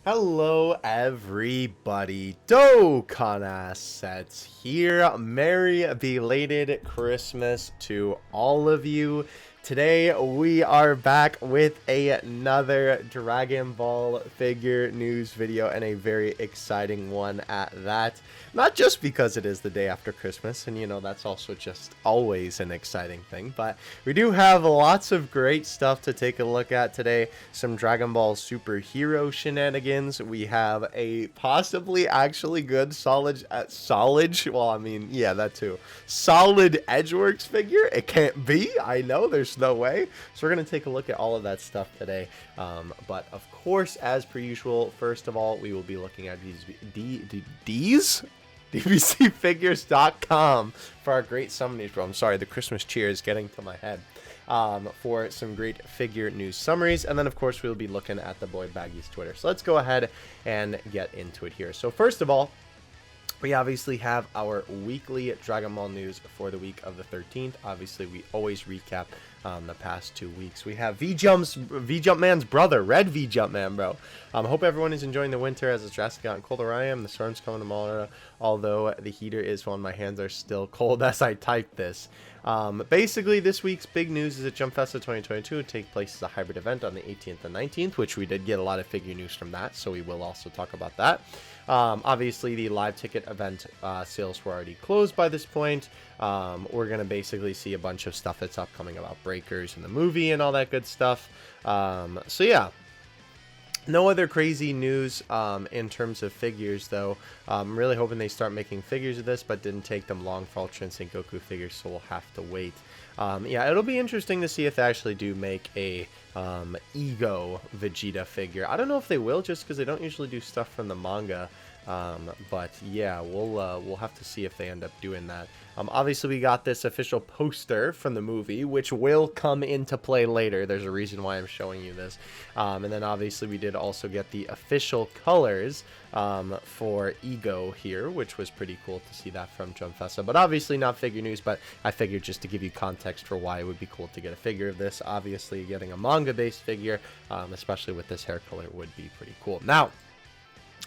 Hello everybody, Dokkan Assets here. Merry belated Christmas to all of you. Today we are back with another Dragon Ball figure news video, and a very exciting one at that. Not just because it is the day after Christmas, and you know that's also just always an exciting thing, but we do have lots of great stuff to take a look at today. Some Dragon Ball superhero shenanigans. We have a possibly actually good solid, well, I mean, yeah, that too. Solid Edgeworks figure. It can't be. I know there's no way. So we're going to take a look at all of that stuff today. But of course, as per usual, first of all, we will be looking at these DBCFigures.com for our great summaries, bro. I'm sorry, the Christmas cheer is getting to my head. For some great figure news summaries, and then of course we'll be looking at the boy Baggy's Twitter. So let's go ahead and get into it here. So first of all, we obviously have our weekly Dragon Ball news for the week of the 13th. Obviously, we always recap the past 2 weeks. We have V-Jump Man's brother, Red V-Jump Man, bro. Hope everyone is enjoying the winter as it's drastically gotten colder where I am. The storm's coming tomorrow, although the heater is on. My hands are still cold as I type this. Basically, this week's big news is that Jump Festa 2022 will take place as a hybrid event on the 18th and 19th, which we did get a lot of figure news from that, so we will also talk about that. Obviously, the live ticket event sales were already closed by this point. We're going to basically see a bunch of stuff that's upcoming about Breakers and the movie and all that good stuff. So yeah. No other crazy news in terms of figures, though. I'm really hoping they start making figures of this, but didn't take them long for Ultra Instinct Goku figures, so we'll have to wait. Yeah, it'll be interesting to see if they actually do make a Ego Vegeta figure. I don't know if they will, just because they don't usually do stuff from the manga. But yeah, we'll have to see if they end up doing that. Obviously, we got this official poster from the movie, which will come into play later. There's a reason why I'm showing you this. And then obviously we did also get the official colors for Ego here, which was pretty cool to see that from Jump Festa. But obviously not figure news, but I figured just to give you context for why it would be cool to get a figure of this. Obviously, getting a manga-based figure, especially with this hair color, would be pretty cool. Now,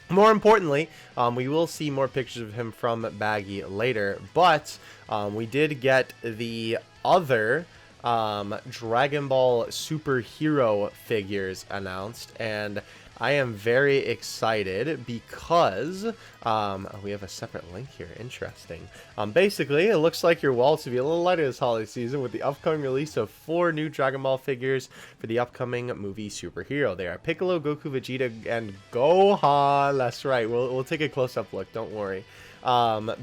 more importantly, we will see more pictures of him from Baggy later, but we did get the other Dragon Ball superhero figures announced, and I am very excited because we have a separate link here. Interesting. Basically, it looks like your wallets will be a little lighter this holiday season with the upcoming release of 4 new Dragon Ball figures for the upcoming movie superhero. They are Piccolo, Goku, Vegeta, and Gohan. That's right. We'll take a close-up look. Don't worry.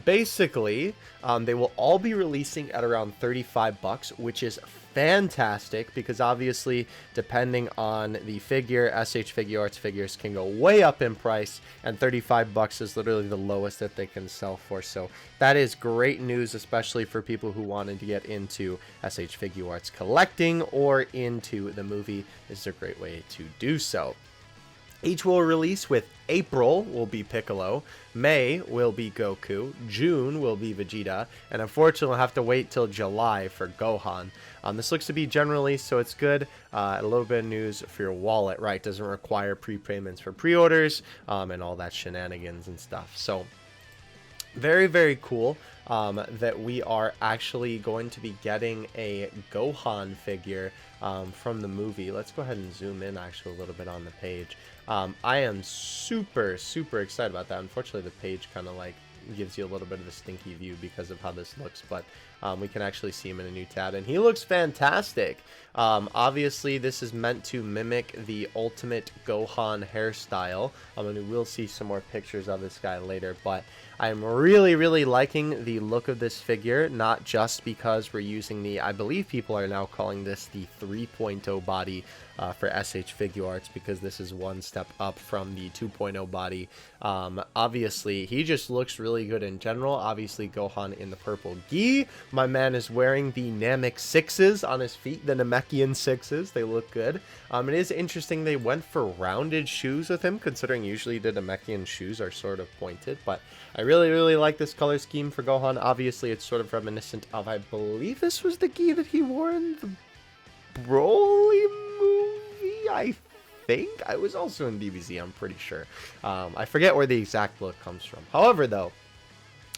Basically, they will all be releasing at around $35, which is fantastic because obviously, depending on the figure, SH Figuarts figures can go way up in price, and $35 is literally the lowest that they can sell for. So that is great news, especially for people who wanted to get into SH Figuarts collecting or into the movie. This is a great way to do so. Each will release with April will be Piccolo, May will be Goku, June will be Vegeta, and unfortunately we'll have to wait till July for Gohan. This looks to be general release, so it's good. A little bit of news for your wallet, right? Doesn't require prepayments for pre-orders and all that shenanigans and stuff. So very, very cool that we are actually going to be getting a Gohan figure from the movie. Let's go ahead and zoom in actually a little bit on the page. I am super, super excited about that. Unfortunately, the page kind of like gives you a little bit of a stinky view because of how this looks, but we can actually see him in a new tab, and he looks fantastic. Obviously, this is meant to mimic the Ultimate Gohan hairstyle, and we will see some more pictures of this guy later, but I'm really, really liking the look of this figure, not just because we're using the, I believe people are now calling this the 3.0 body for SH Figuarts, because this is one step up from the 2.0 body. Obviously, he just looks really good in general. Obviously, Gohan in the purple gi. My man is wearing the Namek 6s on his feet, the Namekian 6s. They look good. It is interesting they went for rounded shoes with him, considering usually the Namekian shoes are sort of pointed, but I really, really like this color scheme for Gohan. Obviously, it's sort of reminiscent of, I believe this was the gi that he wore in the Broly movie, I think I was also in DBZ, I'm pretty sure. I forget where the exact look comes from. However, though,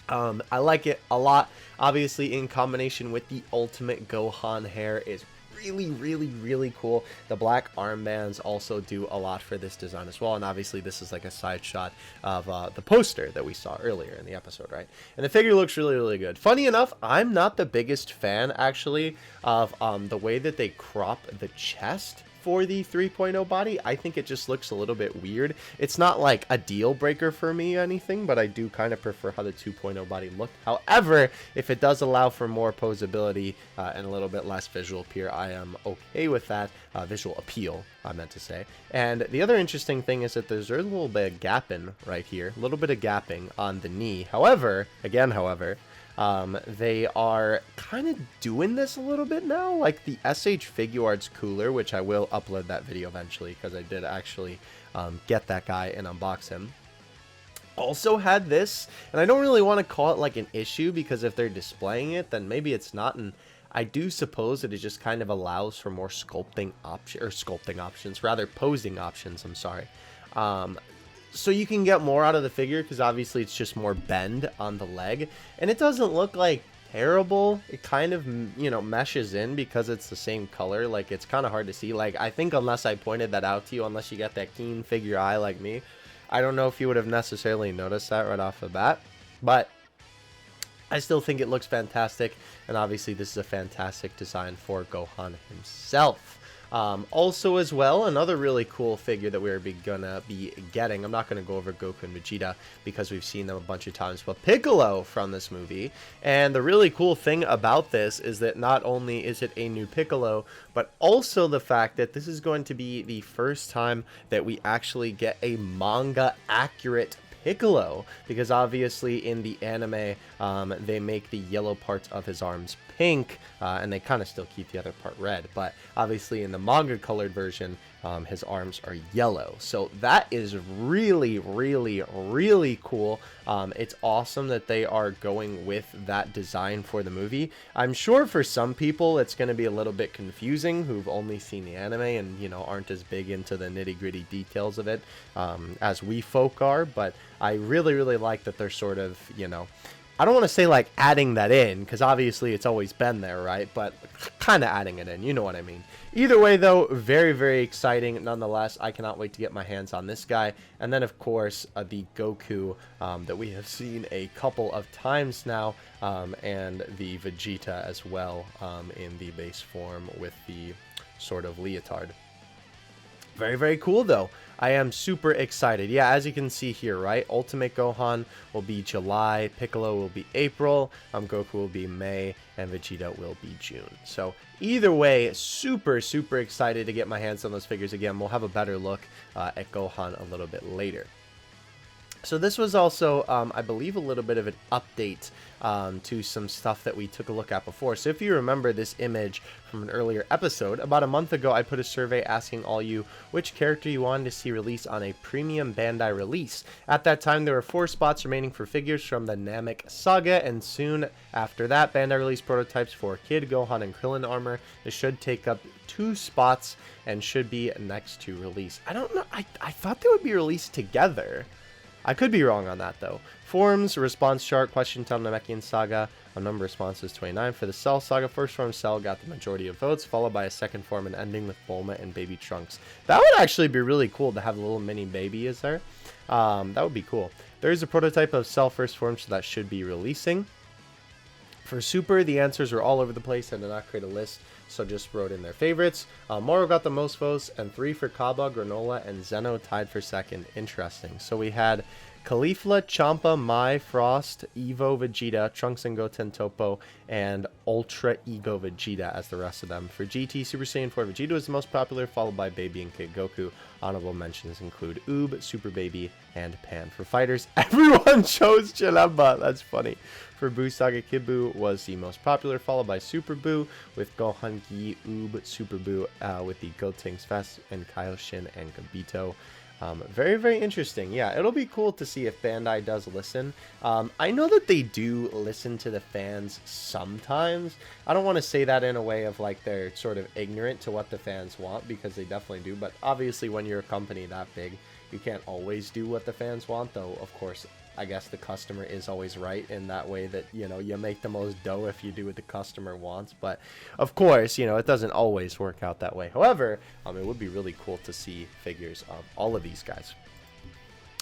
I like it a lot. Obviously, in combination with the Ultimate Gohan hair is really cool. The black armbands also do a lot for this design as well, and obviously this is like a side shot of the poster that we saw earlier in the episode, right? And the figure looks really good. Funny enough, I'm not the biggest fan actually of the way that they crop the chest for the 3.0 body. I think it just looks a little bit weird. It's not like a deal breaker for me or anything, but I do kind of prefer how the 2.0 body looked. However, if it does allow for more posability and a little bit less visual appeal, I am okay with that. Visual appeal, I meant to say. And the other interesting thing is that there's a little bit of gapping right here, a little bit of gapping on the knee. However, they are kind of doing this a little bit now, like the SH Figuarts cooler, which I will upload that video eventually because I did actually get that guy and unbox him. Also had this, and I don't really want to call it like an issue because if they're displaying it, then maybe it's not. And I do suppose that it just kind of allows for more posing options. I'm sorry. So you can get more out of the figure because obviously it's just more bend on the leg, and it doesn't look like terrible. It kind of, you know, meshes in because it's the same color. Like, it's kind of hard to see. Like, I think unless I pointed that out to you, unless you got that keen figure eye like me, I don't know if you would have necessarily noticed that right off the bat, but I still think it looks fantastic, and obviously this is a fantastic design for Gohan himself. Also as well, another really cool figure that we're gonna be getting. I'm not gonna go over Goku and Vegeta because we've seen them a bunch of times, but Piccolo from this movie. And the really cool thing about this is that not only is it a new Piccolo, but also the fact that this is going to be the first time that we actually get a manga accurate Piccolo, because obviously in the anime they make the yellow parts of his arms pink, and they kind of still keep the other part red, but obviously in the manga colored version his arms are yellow. So that is really cool. It's awesome that they are going with that design for the movie. I'm sure for some people it's going to be a little bit confusing who've only seen the anime and, you know, aren't as big into the nitty-gritty details of it as we folk are, but I really like that they're sort of, you know, I don't want to say like adding that in, because obviously it's always been there, right? But kind of adding it in, you know what I mean. Either way, though, very exciting nonetheless. I cannot wait to get my hands on this guy. And then, of course, the Goku that we have seen a couple of times now, and the Vegeta as well in the base form with the sort of leotard. Very cool, though. I am super excited. Yeah, as you can see here, right? Ultimate Gohan will be July, Piccolo will be April, Goku will be May, and Vegeta will be June. So either way, super excited to get my hands on those figures again. We'll have a better look at Gohan a little bit later. So this was also, I believe, a little bit of an update to some stuff that we took a look at before. So if you remember this image from an earlier episode, about a month ago I put a survey asking all you which character you wanted to see released on a premium Bandai release. At that time there were 4 spots remaining for figures from the Namek saga, and soon after that Bandai released prototypes for Kid, Gohan, and Krillin armor. This should take up 2 spots and should be next to release. I don't know, I thought they would be released together. I could be wrong on that, though. Forms, response chart, question time, Namekian Saga. A number of responses, 29. For the Cell Saga, first form Cell got the majority of votes, followed by a second form and ending with Bulma and Baby Trunks. That would actually be really cool to have a little mini baby, is there? That would be cool. There is a prototype of Cell first form, so that should be releasing. For Super, the answers were all over the place and did not create a list, so just wrote in their favorites. Moro got the most votes, and 3 for Kaba, Granola, and Zeno tied for second. Interesting. So we had Caulifla, Champa, Mai, Frost, Evo, Vegeta, Trunks and Goten, Topo, and Ultra Ego Vegeta as the rest of them. For GT, Super Saiyan 4 Vegeta was the most popular, followed by Baby and Kid Goku. Honorable mentions include Oob, Super Baby, and Pan. For fighters, everyone chose Janemba. That's funny. For Buu Saga, Kid Buu was the most popular, followed by Super Buu, with Gohan, Gi, Oob, Super Buu, with the Gotenks Fest, and Kaioshin and Gabito. Very, very interesting. Yeah, it'll be cool to see if Bandai does listen. I know that they do listen to the fans sometimes. I don't want to say that in a way of like they're sort of ignorant to what the fans want, because they definitely do. But obviously when you're a company that big, you can't always do what the fans want, though, of course, I guess the customer is always right in that way that, you know, you make the most dough if you do what the customer wants. But, of course, you know, it doesn't always work out that way. However, it would be really cool to see figures of all of these guys.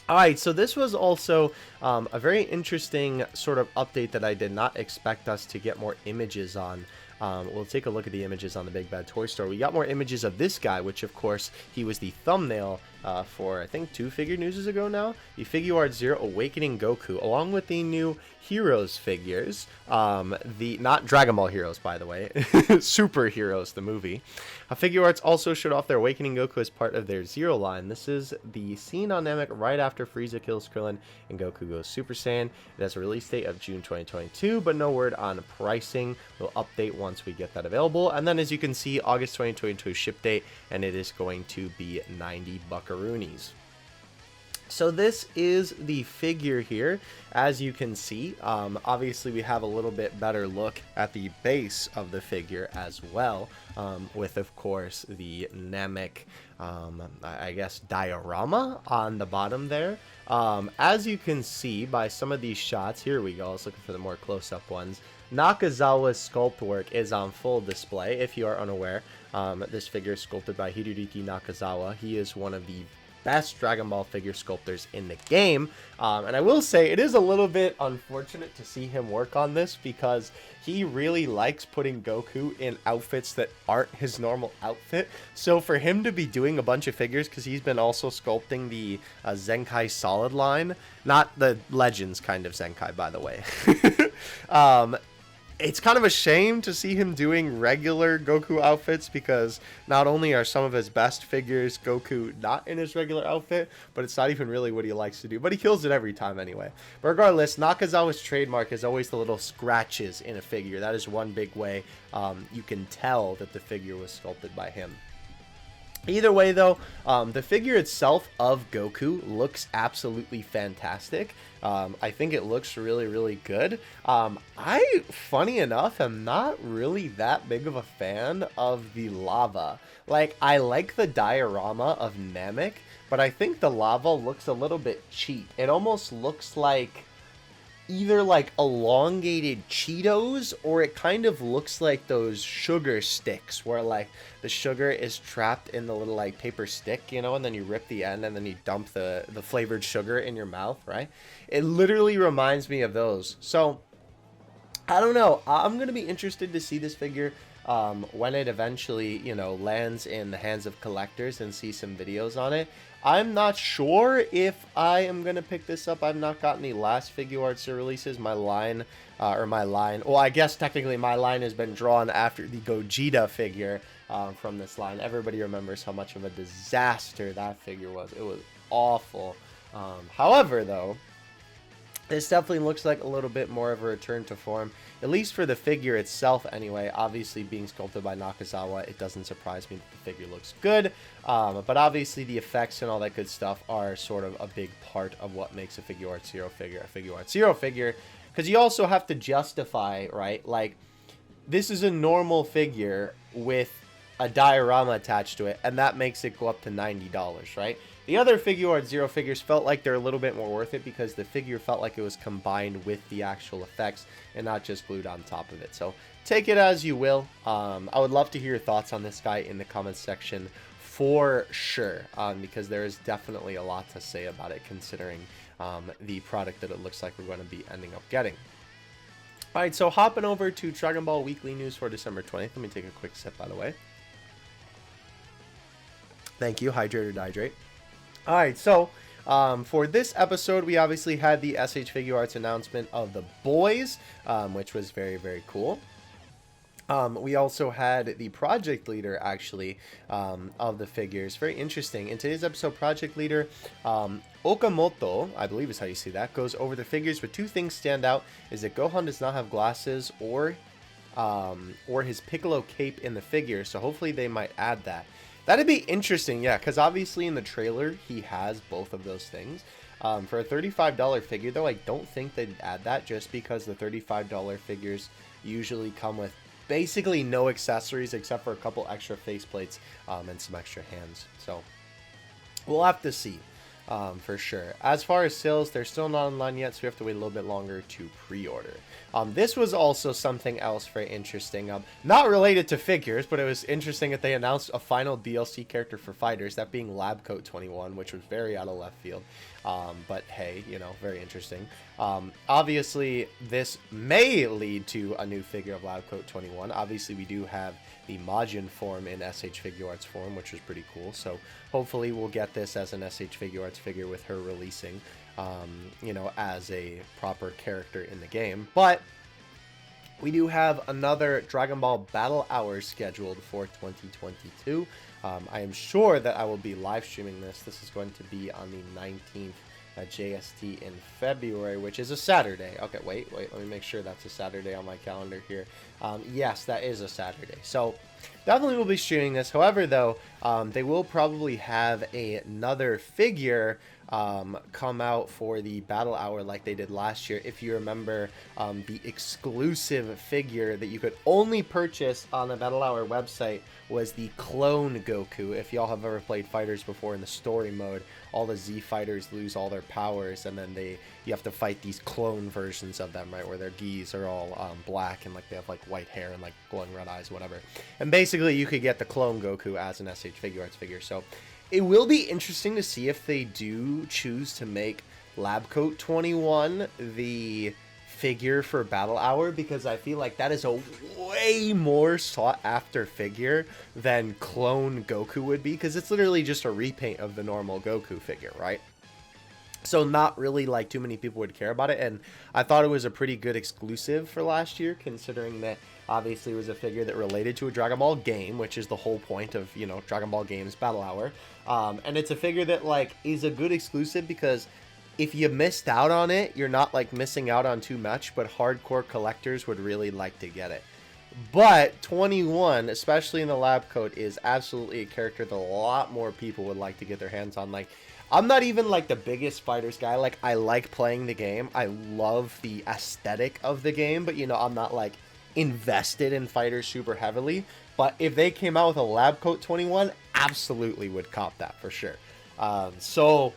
Alright, so this was also a very interesting sort of update that I did not expect us to get more images on. We'll take a look at the images on the Big Bad Toy Store. We got more images of this guy, which of course he was the thumbnail for I think 2 figure newses ago now. The Figuarts Zero Awakening Goku, along with the new Heroes figures. The not Dragon Ball Heroes, by the way, Super Heroes, the movie. Figuarts also showed off their Awakening Goku as part of their Zero line. This is the scene on Namek right after Frieza kills Krillin and Goku goes Super Saiyan. It has a release date of June 2022, but no word on pricing. We'll update once we get that available. And then, as you can see, August 2022 ship date, and it is going to be 90 buckaroonies. So this is the figure here. As you can see, obviously we have a little bit better look at the base of the figure as well, with of course the Namek, I guess, diorama on the bottom there. As you can see by some of these shots, here we go, I was looking for the more close-up ones. Nakazawa's sculpt work is on full display. If you are unaware, this figure is sculpted by Hiroyuki Nakazawa. He is one of the best Dragon Ball figure sculptors in the game, and I will say it is a little bit unfortunate to see him work on this, because he really likes putting Goku in outfits that aren't his normal outfit. So for him to be doing a bunch of figures, because he's been also sculpting the Zenkai Solid line, not the Legends kind of Zenkai, by the way. It's kind of a shame to see him doing regular Goku outfits, because not only are some of his best figures Goku not in his regular outfit, but it's not even really what he likes to do. But he kills it every time anyway. But regardless, Nakazawa's trademark is always the little scratches in a figure. That is one big way you can tell that the figure was sculpted by him. Either way, though, the figure itself of Goku looks absolutely fantastic. I think it looks really, really good. Funny enough, am not really that big of a fan of the lava. Like, I like the diorama of Namek, but I think the lava looks a little bit cheap. It almost looks like either like elongated Cheetos, or it kind of looks like those sugar sticks where like the sugar is trapped in the little like paper stick, you know, and then you rip the end and then you dump the flavored sugar in your mouth, right? It literally reminds me of those. So I don't know, I'm gonna be interested to see this figure when it eventually, you know, lands in the hands of collectors and see some videos on it. I'm not sure if I am going to pick this up. I've not gotten the last Figuarts releases. My line, well, I guess technically my line has been drawn after the Gogeta figure from this line. Everybody remembers how much of a disaster that figure was. It was awful. However, though, this definitely looks like a little bit more of a return to form, at least for the figure itself anyway. Obviously, being sculpted by Nakazawa, it doesn't surprise me that the figure looks good. But obviously, the effects and all that good stuff are sort of a big part of what makes a Figuarts Zero figure a Figuarts Zero figure. Because you also have to justify, right? Like, this is a normal figure with a diorama attached to it, and that makes it go up to $90, right? The other Figuarts Zero figures felt like they're a little bit more worth it, because the figure felt like it was combined with the actual effects and not just glued on top of it. So take it as you will. I would love to hear your thoughts on this guy in the comments section for sure, because there is definitely a lot to say about it, considering the product that it looks like we're going to be ending up getting. Alright, so hopping over to Dragon Ball Weekly News for December 20th. Let me take a quick sip, by the way. Thank you. Hydrate or dihydrate. Alright, so for this episode, we obviously had the SH Figuarts announcement of the boys, which was very, very cool. We also had the project leader, actually, of the figures. Very interesting. In today's episode, project leader Okamoto, I believe is how you say that, goes over the figures, but two things stand out, is that Gohan does not have glasses or his Piccolo cape in the figure, so hopefully they might add that. That'd be interesting, yeah, because obviously in the trailer he has both of those things. For a $35 figure, though, I don't think they'd add that just because the $35 figures usually come with basically no accessories except for a couple extra faceplates and some extra hands. So we'll have to see for sure. As far as sales, they're still not online yet, so we have to wait a little bit longer to pre-order. This was also something else very interesting. Not related to figures, but it was interesting that they announced a final DLC character for fighters, that being Labcoat 21, which was very out of left field. But hey, you know, very interesting. Obviously, this may lead to a new figure of Labcoat 21. Obviously, we do have the Majin form in SH Figuarts form, which is pretty cool. So hopefully we'll get this as an SH Figuarts figure with her releasing, you know, as a proper character in the game. But we do have another Dragon Ball Battle Hour scheduled for 2022. I am sure that I will be live streaming this. This is going to be on the 19th at JST in February, which is a Saturday. Okay, wait, let me make sure that's a Saturday on my calendar here. Yes, that is a Saturday. So definitely will be streaming this. However, though, they will probably have another figure come out for the Battle Hour like they did last year. If you remember, the exclusive figure that you could only purchase on the Battle Hour website was the clone Goku. If y'all have ever played fighters before in the story mode, all the Z fighters lose all their powers, and then you have to fight these clone versions of them, right, where their gis are all black and like they have like white hair and like glowing red eyes, whatever. And basically you could get the clone Goku as an SH Figuarts figure. So it will be interesting to see if they do choose to make Labcoat 21 the figure for Battle Hour, because I feel like that is a way more sought after figure than clone Goku would be, because it's literally just a repaint of the normal Goku figure, right? So not really like too many people would care about it, and I thought it was a pretty good exclusive for last year, considering that obviously it was a figure that related to a Dragon Ball game, which is the whole point of, you know, Dragon Ball games Battle Hour. And it's a figure that like is a good exclusive because if you missed out on it, you're not like missing out on too much, but hardcore collectors would really like to get it. But 21, especially in the lab coat, is absolutely a character that a lot more people would like to get their hands on. Like, I'm not even like the biggest fighters guy. Like, I like playing the game. I love the aesthetic of the game, but you know, I'm not like invested in fighters super heavily. But if they came out with a lab coat 21, absolutely would cop that for sure. So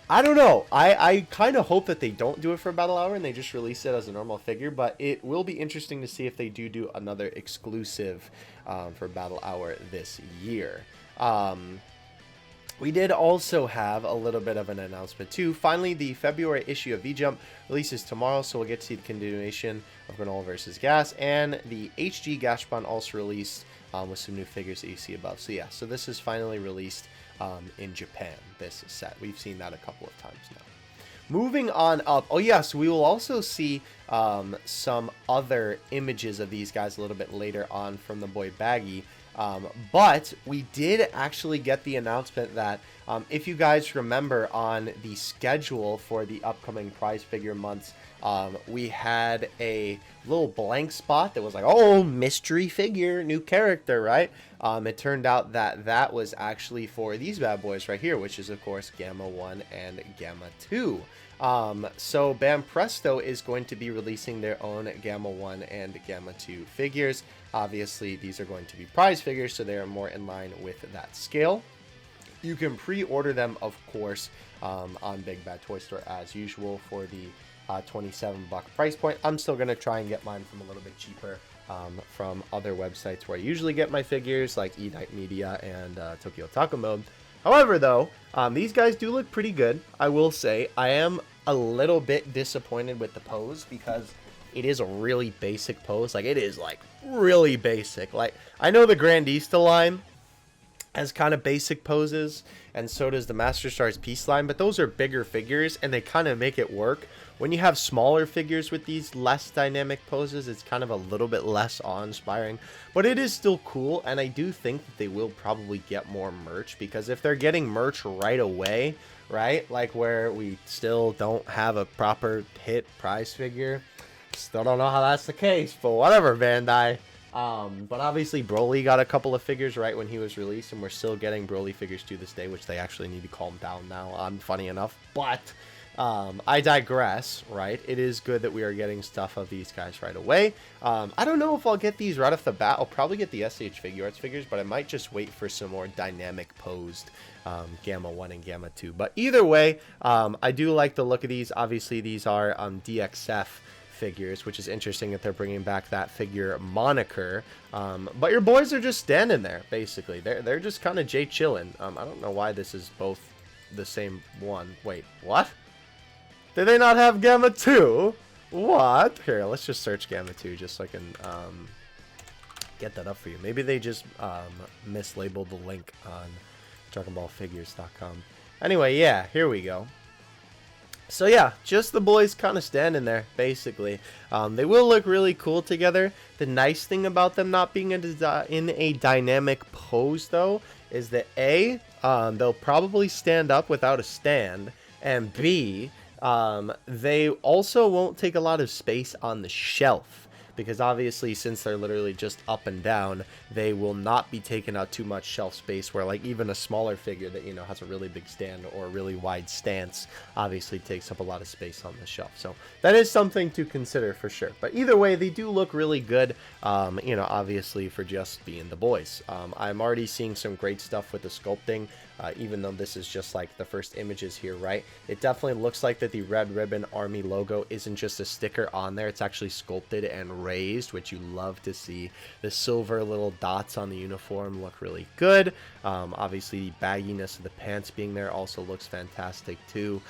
I don't know. I kind of hope that they don't do it for Battle Hour and they just release it as a normal figure, but it will be interesting to see if they do another exclusive for Battle Hour this year. We did also have a little bit of an announcement too. Finally, the February issue of V-Jump releases tomorrow, so we'll get to see the continuation of Granola vs. Gas, and the HG Gashbon also released with some new figures that you see above. So yeah, so this is finally released in Japan, this set. We've seen that a couple of times now. Moving on up, oh yes, we will also see some other images of these guys a little bit later on from the boy Baggy. But we did actually get the announcement that if you guys remember on the schedule for the upcoming prize figure months, we had a little blank spot that was like, oh, mystery figure, new character, right? It turned out that that was actually for these bad boys right here, which is, of course, Gamma 1 and Gamma 2. So Bam Presto is going to be releasing their own Gamma 1 and Gamma 2 figures. Obviously, these are going to be prize figures, so they are more in line with that scale. You can pre-order them, of course, on Big Bad Toy Store as usual for the $27 price point. I'm still going to try and get mine from a little bit cheaper from other websites where I usually get my figures, like E-Night Media and Tokyo Taco Mode. However, though, these guys do look pretty good. I will say I am a little bit disappointed with the pose because it is a really basic pose. Like, it is like really basic. Like, I know the Grandista line has kind of basic poses, and so does the Master Stars Peace line, but those are bigger figures and they kind of make it work. When you have smaller figures with these less dynamic poses, it's kind of a little bit less awe-inspiring, but it is still cool, and I do think that they will probably get more merch, because if they're getting merch right away, right, like where we still don't have a proper hit prize figure, still don't know how that's the case, but whatever, Bandai. But obviously Broly got a couple of figures right when he was released, and we're still getting Broly figures to this day, which they actually need to calm down now on, funny enough. But I digress, right? It is good that we are getting stuff of these guys right away. I don't know if I'll get these right off the bat. I'll probably get the SH Figuarts figures, but I might just wait for some more dynamic posed Gamma 1 and Gamma 2. But either way, I do like the look of these. Obviously, these are DXF figures, which is interesting that they're bringing back that figure moniker. But your boys are just standing there, basically. They're just kind of chilling. I don't know why this is both the same one. Wait, what? Did they not have Gamma 2? What? Here, let's just search Gamma 2 just so I can get that up for you. Maybe they just mislabeled the link on DragonBallFigures.com. Anyway, yeah, here we go. So yeah, just the boys kind of standing there, basically. They will look really cool together. The nice thing about them not being in a dynamic pose, though, is that A, they'll probably stand up without a stand, and B, they also won't take a lot of space on the shelf. Because obviously, since they're literally just up and down, they will not be taking out too much shelf space, where like even a smaller figure that, you know, has a really big stand or a really wide stance obviously takes up a lot of space on the shelf. So that is something to consider for sure. But either way, they do look really good, you know, obviously for just being the boys. I'm already seeing some great stuff with the sculpting. Even though this is just like the first images here, right? It definitely looks like that the Red Ribbon Army logo isn't just a sticker on there. It's actually sculpted and raised, which you love to see. The silver little dots on the uniform look really good. Obviously, the bagginess of the pants being there also looks fantastic too.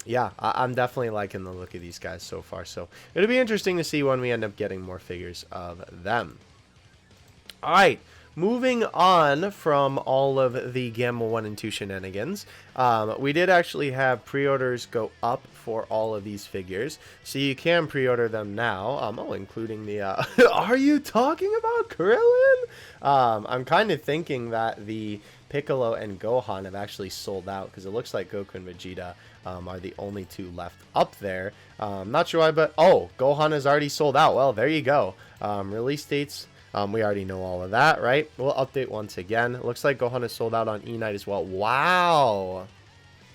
Yeah, I'm definitely liking the look of these guys so far. So it'll be interesting to see when we end up getting more figures of them. All right. Moving on from all of the Gamma 1 and 2 shenanigans, we did actually have pre-orders go up for all of these figures, so you can pre-order them now, including the, are you talking about Krillin? I'm kind of thinking that the Piccolo and Gohan have actually sold out, because it looks like Goku and Vegeta are the only two left up there. Not sure why, but, oh, Gohan is already sold out. Well, there you go. Release dates. We already know all of that, right? We'll update once again. It looks like Gohan is sold out on E-Night as well. Wow.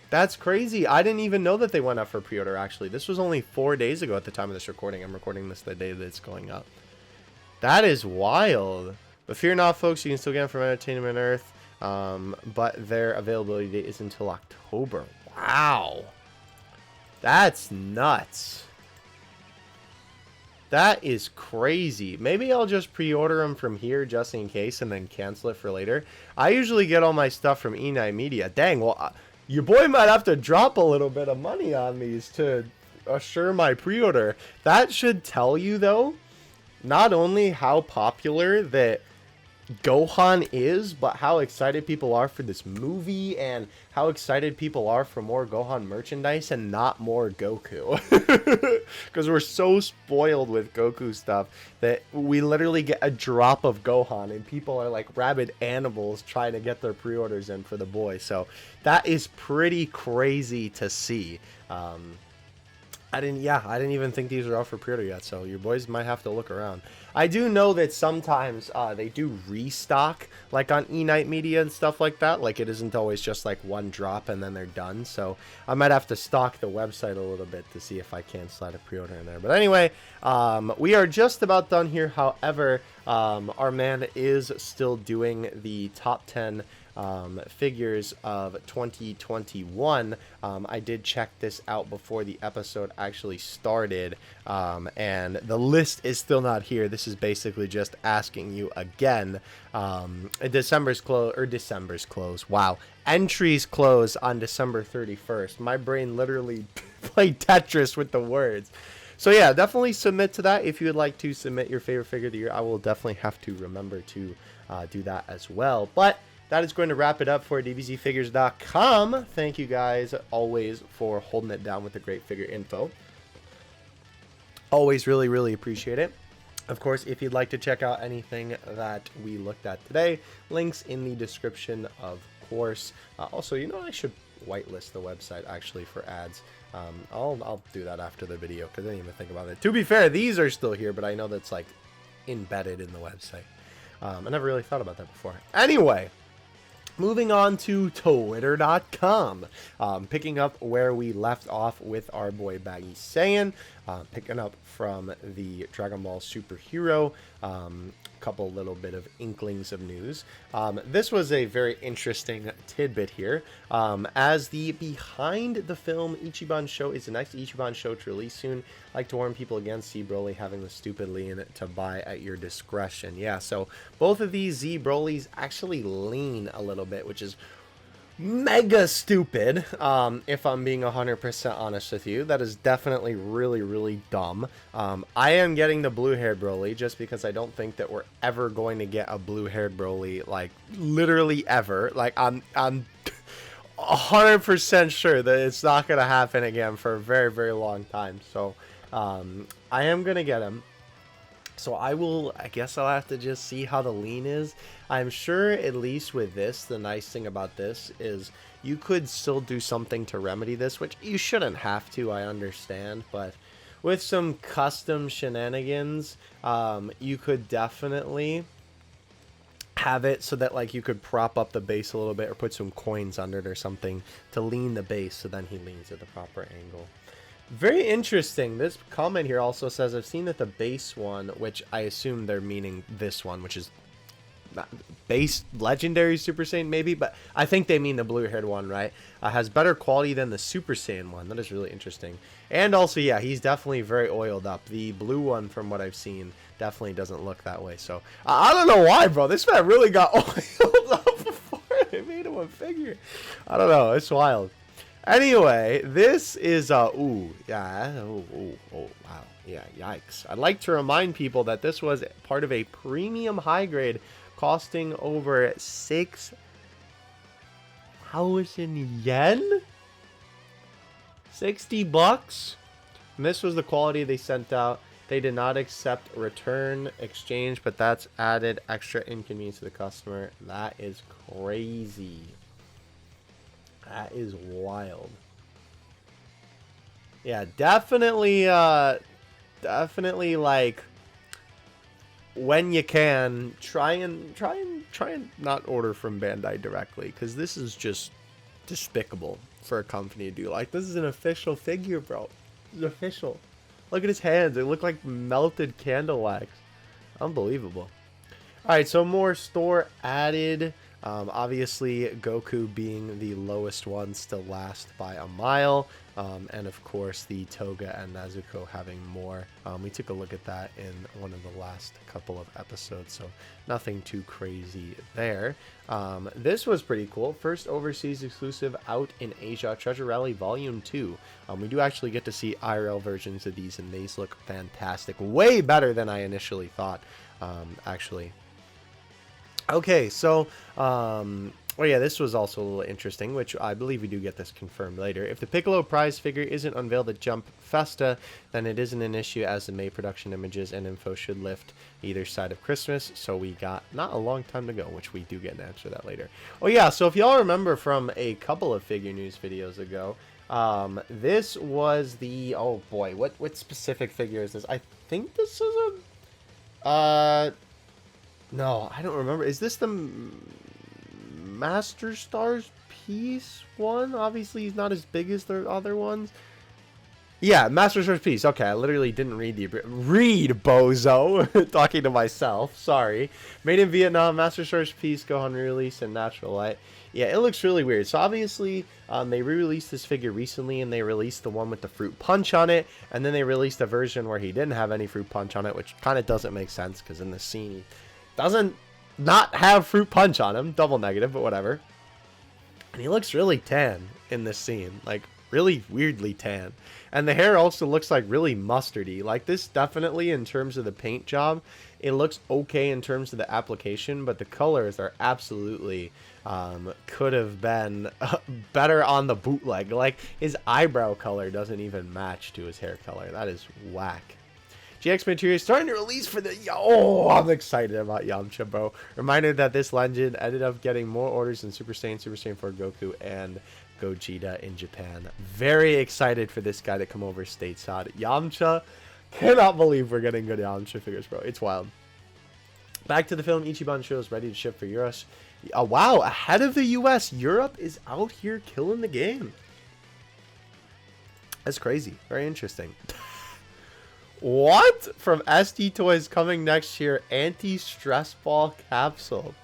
That's crazy. I didn't even know that they went up for pre-order, actually. This was only 4 days ago at the time of this recording. I'm recording this the day that it's going up. That is wild. But fear not, folks. You can still get them from Entertainment Earth. But their availability date is until October. Wow. That's nuts. That is crazy. Maybe I'll just pre-order them from here just in case and then cancel it for later. I usually get all my stuff from E9 Media. Dang, well, your boy might have to drop a little bit of money on these to assure my pre-order. That should tell you, though, not only how popular that Gohan is, but how excited people are for this movie and how excited people are for more Gohan merchandise and not more Goku. Because we're so spoiled with Goku stuff that we literally get a drop of Gohan and people are like rabid animals trying to get their pre-orders in for the boy. So that is pretty crazy to see. I didn't even think these were out for pre-order yet, so your boys might have to look around. I do know that sometimes they do restock, like on E-Night Media and stuff like that. Like, it isn't always just like one drop and then they're done. So I might have to stock the website a little bit to see if I can slide a pre-order in there. But anyway, we are just about done here. However, our man is still doing the top 10 figures of 2021. I did check this out before the episode actually started, and the list is still not here. This is basically just asking you again. December's close. Wow. Entries close on December 31st. My brain literally played Tetris with the words. So yeah, definitely submit to that if you would like to submit your favorite figure of the year. I will definitely have to remember to do that as well. But that is going to wrap it up for dbzfigures.com. Thank you guys always for holding it down with the great figure info. Always really, really appreciate it. Of course, if you'd like to check out anything that we looked at today, links in the description, of course. Also, you know, I should whitelist the website actually for ads. I'll do that after the video because I didn't even think about it. To be fair, these are still here, but I know that's like embedded in the website. I never really thought about that before. Anyway, moving on to Twitter.com, picking up where we left off with our boy Baggy Saiyan, picking up from the Dragon Ball Superhero, couple little bit of inklings of news. This was a very interesting tidbit here, as the behind the film Ichiban show is the next Ichiban show to release soon. I like to warn people against Z Broly having the stupid lean to buy at your discretion. Yeah, so both of these Z Brolys actually lean a little bit, which is mega stupid, if I'm being 100% honest with you. That is definitely really, really dumb. I am getting the blue-haired Broly just because I don't think that we're ever going to get a blue-haired Broly, like, literally ever. Like, I'm 100% sure that it's not going to happen again for a very, very long time. So, I am going to get him. So I guess I'll have to just see how the lean is. I'm sure at least with this, the nice thing about this is you could still do something to remedy this, which you shouldn't have to, I understand. But with some custom shenanigans, you could definitely have it so that like you could prop up the base a little bit or put some coins under it or something to lean the base so then he leans at the proper angle. Very interesting. This comment here also says, I've seen that the base one, which I assume they're meaning this one, which is base legendary Super Saiyan maybe, but I think they mean the blue-haired one, right? Has better quality than the Super Saiyan one. That is really interesting. And also, yeah, he's definitely very oiled up. The blue one, from what I've seen, definitely doesn't look that way. So, I don't know why, bro. This man really got oiled up before they made him a figure. I don't know. It's wild. Anyway, this is, wow, yeah, yikes. I'd like to remind people that this was part of a premium high grade costing over 6,000 yen? 60 bucks? And this was the quality they sent out. They did not accept return exchange, but that's added extra inconvenience to the customer. That is crazy. That is wild. Yeah, definitely like when you can try and not order from Bandai directly, because this is just despicable for a company to do. Like, this is an official figure, bro. This is official. Look at his hands. They look like melted candle wax. Unbelievable. All right, so more store added. Obviously, Goku being the lowest one, still last by a mile. And of course, the Toga and Nezuko having more. We took a look at that in one of the last couple of episodes, so nothing too crazy there. This was pretty cool. First overseas exclusive out in Asia, Treasure Rally Volume 2. We do actually get to see IRL versions of these, and these look fantastic. Way better than I initially thought, actually. Okay, so, well, yeah, this was also a little interesting, which I believe we do get this confirmed later. If the Piccolo prize figure isn't unveiled at Jump Festa, then it isn't an issue, as the May production images and info should lift either side of Christmas. So we got not a long time to go, which we do get an answer to that later. Oh yeah, so if y'all remember from a couple of figure news videos ago, this was the, oh boy, what specific figure is this? I think this is a, no, I don't remember. Is this the Master Stars Piece one? Obviously, he's not as big as the other ones. Yeah, Master Stars Piece. Okay, I literally didn't read bozo. Talking to myself. Sorry. Made in Vietnam, Master Stars Piece, Gohan re-release, and Natural Light. Yeah, it looks really weird. So obviously, they re-released this figure recently, and they released the one with the fruit punch on it, and then they released a version where he didn't have any fruit punch on it, which kind of doesn't make sense, because in the scene, he doesn't not have fruit punch on him. Double negative, but whatever. And he looks really tan in this scene. Like, really weirdly tan. And the hair also looks like really mustardy. Like, this definitely, in terms of the paint job, it looks okay in terms of the application, but the colors are absolutely could have been better on the bootleg. Like, his eyebrow color doesn't even match to his hair color. That is whack. GX material starting to release for the... Oh, I'm excited about Yamcha, bro. Reminded that this legend ended up getting more orders than Super Saiyan 4 Goku, and Gogeta in Japan. Very excited for this guy to come over stateside. Yamcha, cannot believe we're getting good Yamcha figures, bro. It's wild. Back to the film, Ichiban shows ready to ship for Europe. Wow, ahead of the US. Europe is out here killing the game. That's crazy. Very interesting. What? From SD Toys coming next year, anti-stress ball capsule.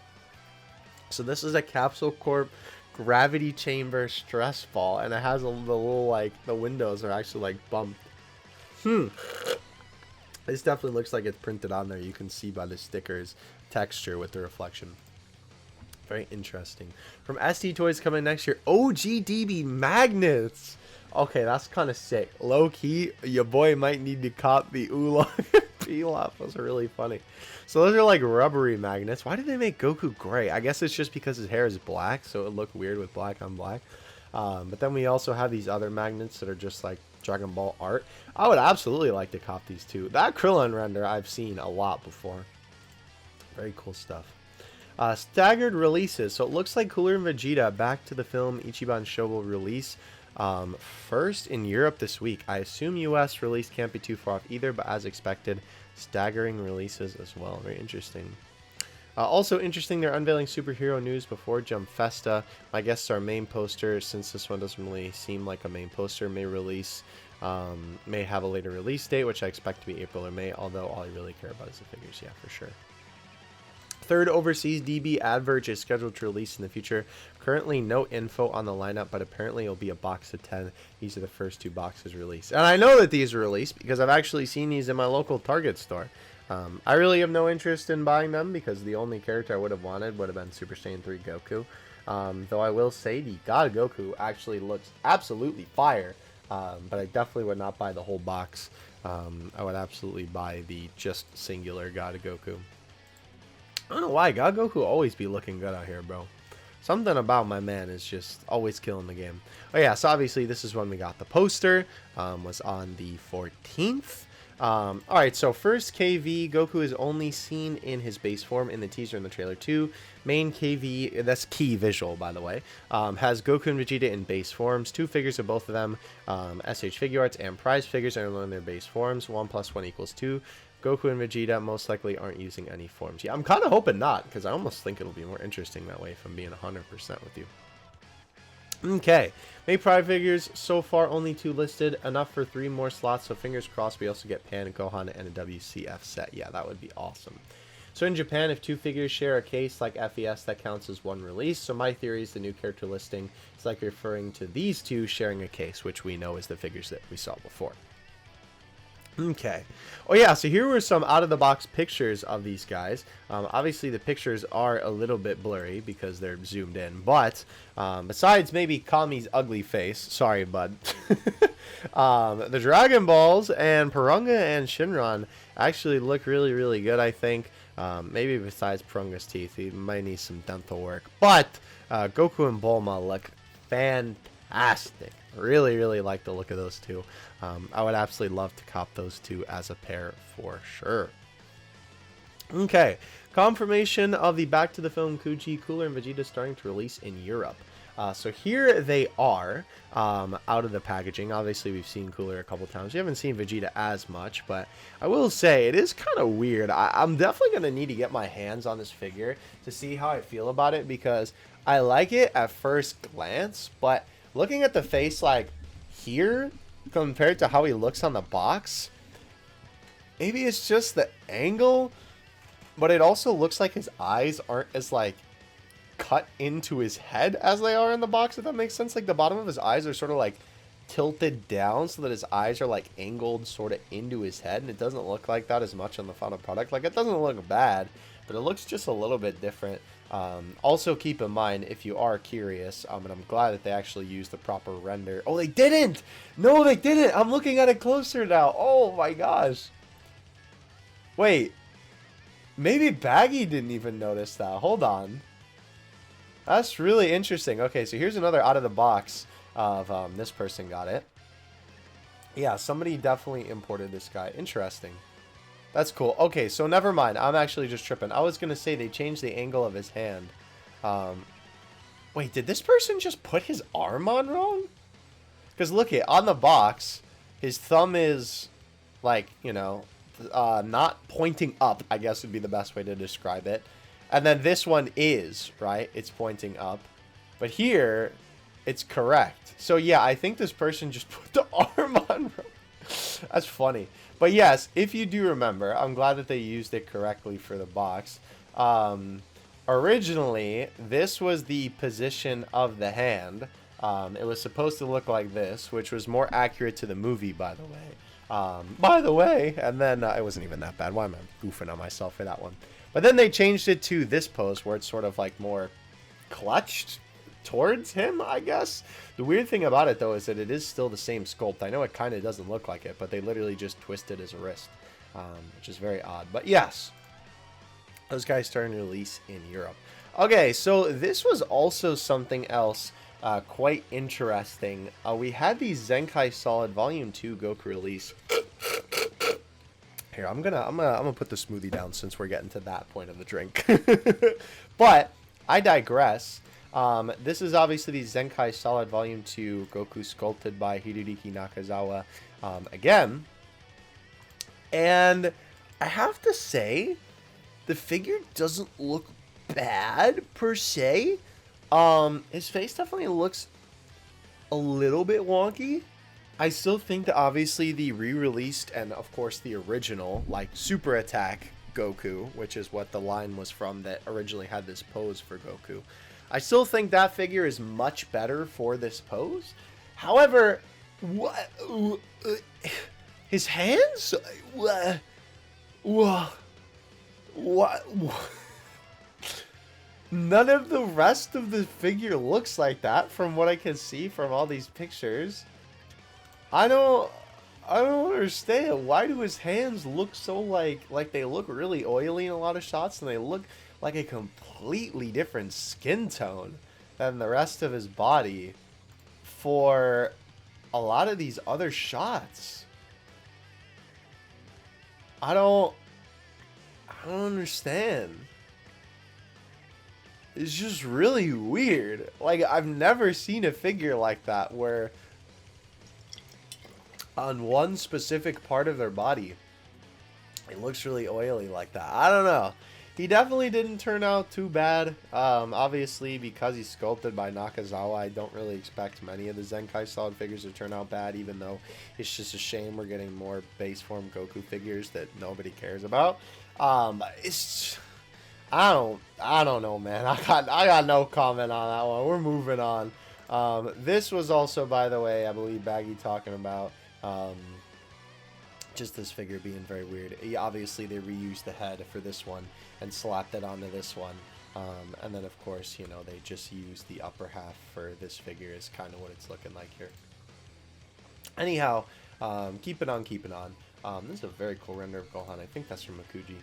So this is a Capsule Corp gravity chamber stress ball, and it has the little, like, the windows are actually like bumped. This definitely looks like it's printed on there. You can see by the stickers texture with the reflection. Very interesting. From SD Toys coming next year, OGDB magnets. Okay, that's kind of sick. Low key, your boy might need to cop the Oolong Pilaf. Was really funny. So those are like rubbery magnets. Why did they make Goku gray? I guess it's just because his hair is black, so it looked weird with black on black. But then we also have these other magnets that are just like Dragon Ball art. I would absolutely like to cop these too. That Krillin render I've seen a lot before. Very cool stuff. Staggered releases. So it looks like Cooler and Vegeta Back to the Film Ichiban show will release first in Europe this week. I assume US release can't be too far off either, but as expected, staggering releases as well. Very interesting. Also interesting, they're unveiling superhero news before Jump Festa. My guess is our main poster, since this one doesn't really seem like a main poster, may have a later release date, which I expect to be April or May, although all I really care about is the figures, yeah, for sure. Third overseas DB advert is scheduled to release in the future. Currently no info on the lineup, but apparently it'll be a box of 10. These are the first 2 boxes released. And I know that these are released because I've actually seen these in my local Target store. I really have no interest in buying them because the only character I would have wanted would have been Super Saiyan 3 Goku. Though I will say the God Goku actually looks absolutely fire. But I definitely would not buy the whole box. I would absolutely buy the just singular God Goku. I don't know why. God Goku always be looking good out here, bro. Something about my man is just always killing the game. Oh yeah, so obviously this is when we got the poster. Was on the 14th. Alright, so first KV, Goku is only seen in his base form in the teaser and the trailer 2. Main KV, that's key visual by the way, has Goku and Vegeta in base forms. 2 figures of both of them, SH Figuarts and prize figures are in their base forms. 1 + 1 = 2. Goku and Vegeta most likely aren't using any forms. Yeah, I'm kind of hoping not, because I almost think it'll be more interesting that way if I'm being 100% with you. Okay, May Pride figures, so far only 2 listed, enough for 3 more slots, so fingers crossed we also get Pan, Gohan, and a WCF set. Yeah, that would be awesome. So in Japan, if 2 figures share a case like FES, that counts as 1 release. So my theory is the new character listing is like referring to these 2 sharing a case, which we know is the figures that we saw before. Okay. Oh yeah, so here were some out-of-the-box pictures of these guys. Obviously, the pictures are a little bit blurry because they're zoomed in. But, besides maybe Kami's ugly face, sorry, bud, the Dragon Balls and Purunga and Shinron actually look really, really good, I think. Maybe besides Purunga's teeth, he might need some dental work. But, Goku and Bulma look fantastic. Really, really like the look of those 2. I would absolutely love to cop those 2 as a pair for sure. Okay, confirmation of the Back to the Film Kuji, Cooler, and Vegeta starting to release in Europe. So here they are out of the packaging. Obviously, we've seen Cooler a couple times. We haven't seen Vegeta as much, but I will say it is kind of weird. I'm definitely going to need to get my hands on this figure to see how I feel about it because I like it at first glance, but looking at the face like here compared to how he looks on the box, maybe it's just the angle, but it also looks like his eyes aren't as like cut into his head as they are in the box, if that makes sense. Like the bottom of his eyes are sort of like tilted down so that his eyes are like angled sort of into his head, and it doesn't look like that as much on the final product. Like it doesn't look bad, but it looks just a little bit different. Also keep in mind, if you are curious, and I'm glad that they actually used the proper render. Oh, they didn't! No, they didn't! I'm looking at it closer now. Oh my gosh. Wait. Maybe Baggy didn't even notice that. Hold on. That's really interesting. Okay, so here's another out of the box of this person got it. Yeah, somebody definitely imported this guy. Interesting. That's cool. Okay, so never mind. I'm actually just tripping. I was going to say they changed the angle of his hand. Wait, did this person just put his arm on wrong? Because look it, on the box, his thumb is like, you know, not pointing up, I guess would be the best way to describe it. And then this one is, right? It's pointing up. But here, it's correct. So yeah, I think this person just put the arm on. That's funny. But yes, if you do remember, I'm glad that they used it correctly for the box. Originally, this was the position of the hand. It was supposed to look like this, which was more accurate to the movie, by the way. And then it wasn't even that bad. Why am I goofing on myself for that one? But then they changed it to this pose where it's sort of like more clutched towards him, I guess. The weird thing about it, though, is that it is still the same sculpt. I know it kind of doesn't look like it, but they literally just twisted his wrist, which is very odd. But yes, those guys starting to release in Europe. Okay, so this was also something else quite interesting. We had the Zenkai Solid Volume 2 Goku release. Here, I'm gonna put the smoothie down since we're getting to that point of the drink. But I digress. This is obviously the Zenkai Solid Volume 2 Goku sculpted by Hiroyuki Nakazawa again. And I have to say, the figure doesn't look bad per se. His face definitely looks a little bit wonky. I still think that obviously the re-released and of course the original, like Super Attack Goku, which is what the line was from that originally had this pose for Goku, I still think that figure is much better for this pose. However, his hands? What? None of the rest of the figure looks like that from what I can see from all these pictures. I don't understand. Why do his hands look so like they look really oily in a lot of shots, and they look like a completely different skin tone than the rest of his body for a lot of these other shots? I don't understand. It's just really weird. Like, I've never seen a figure like that where on one specific part of their body it looks really oily like that. I don't know. He definitely didn't turn out too bad. Obviously, because he's sculpted by Nakazawa, I don't really expect many of the Zenkai Solid figures to turn out bad, even though it's just a shame we're getting more base form Goku figures that nobody cares about. It's I don't know, man. I got no comment on that one. We're moving on. This was also, by the way, I believe Baggy talking about just this figure being very weird. Obviously, they reused the head for this one and slapped it onto this one. And then, of course, you know, they just used the upper half for this figure is kind of what it's looking like here. Anyhow, keep it on. This is a very cool render of Gohan. I think that's from Makuji.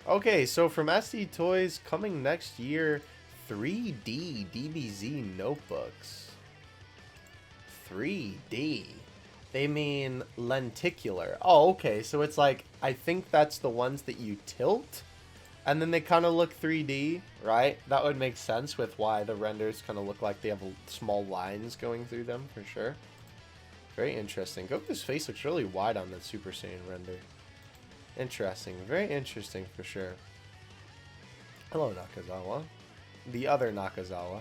Okay, so from SD Toys, coming next year, 3D DBZ notebooks. 3D. They mean lenticular. Oh, okay, so it's like, I think that's the ones that you tilt, and then they kind of look 3D, right? That would make sense with why the renders kind of look like they have small lines going through them, for sure. Very interesting. Goku's face looks really wide on the Super Saiyan render. Interesting. Very interesting for sure. Hello, Nakazawa. The other Nakazawa.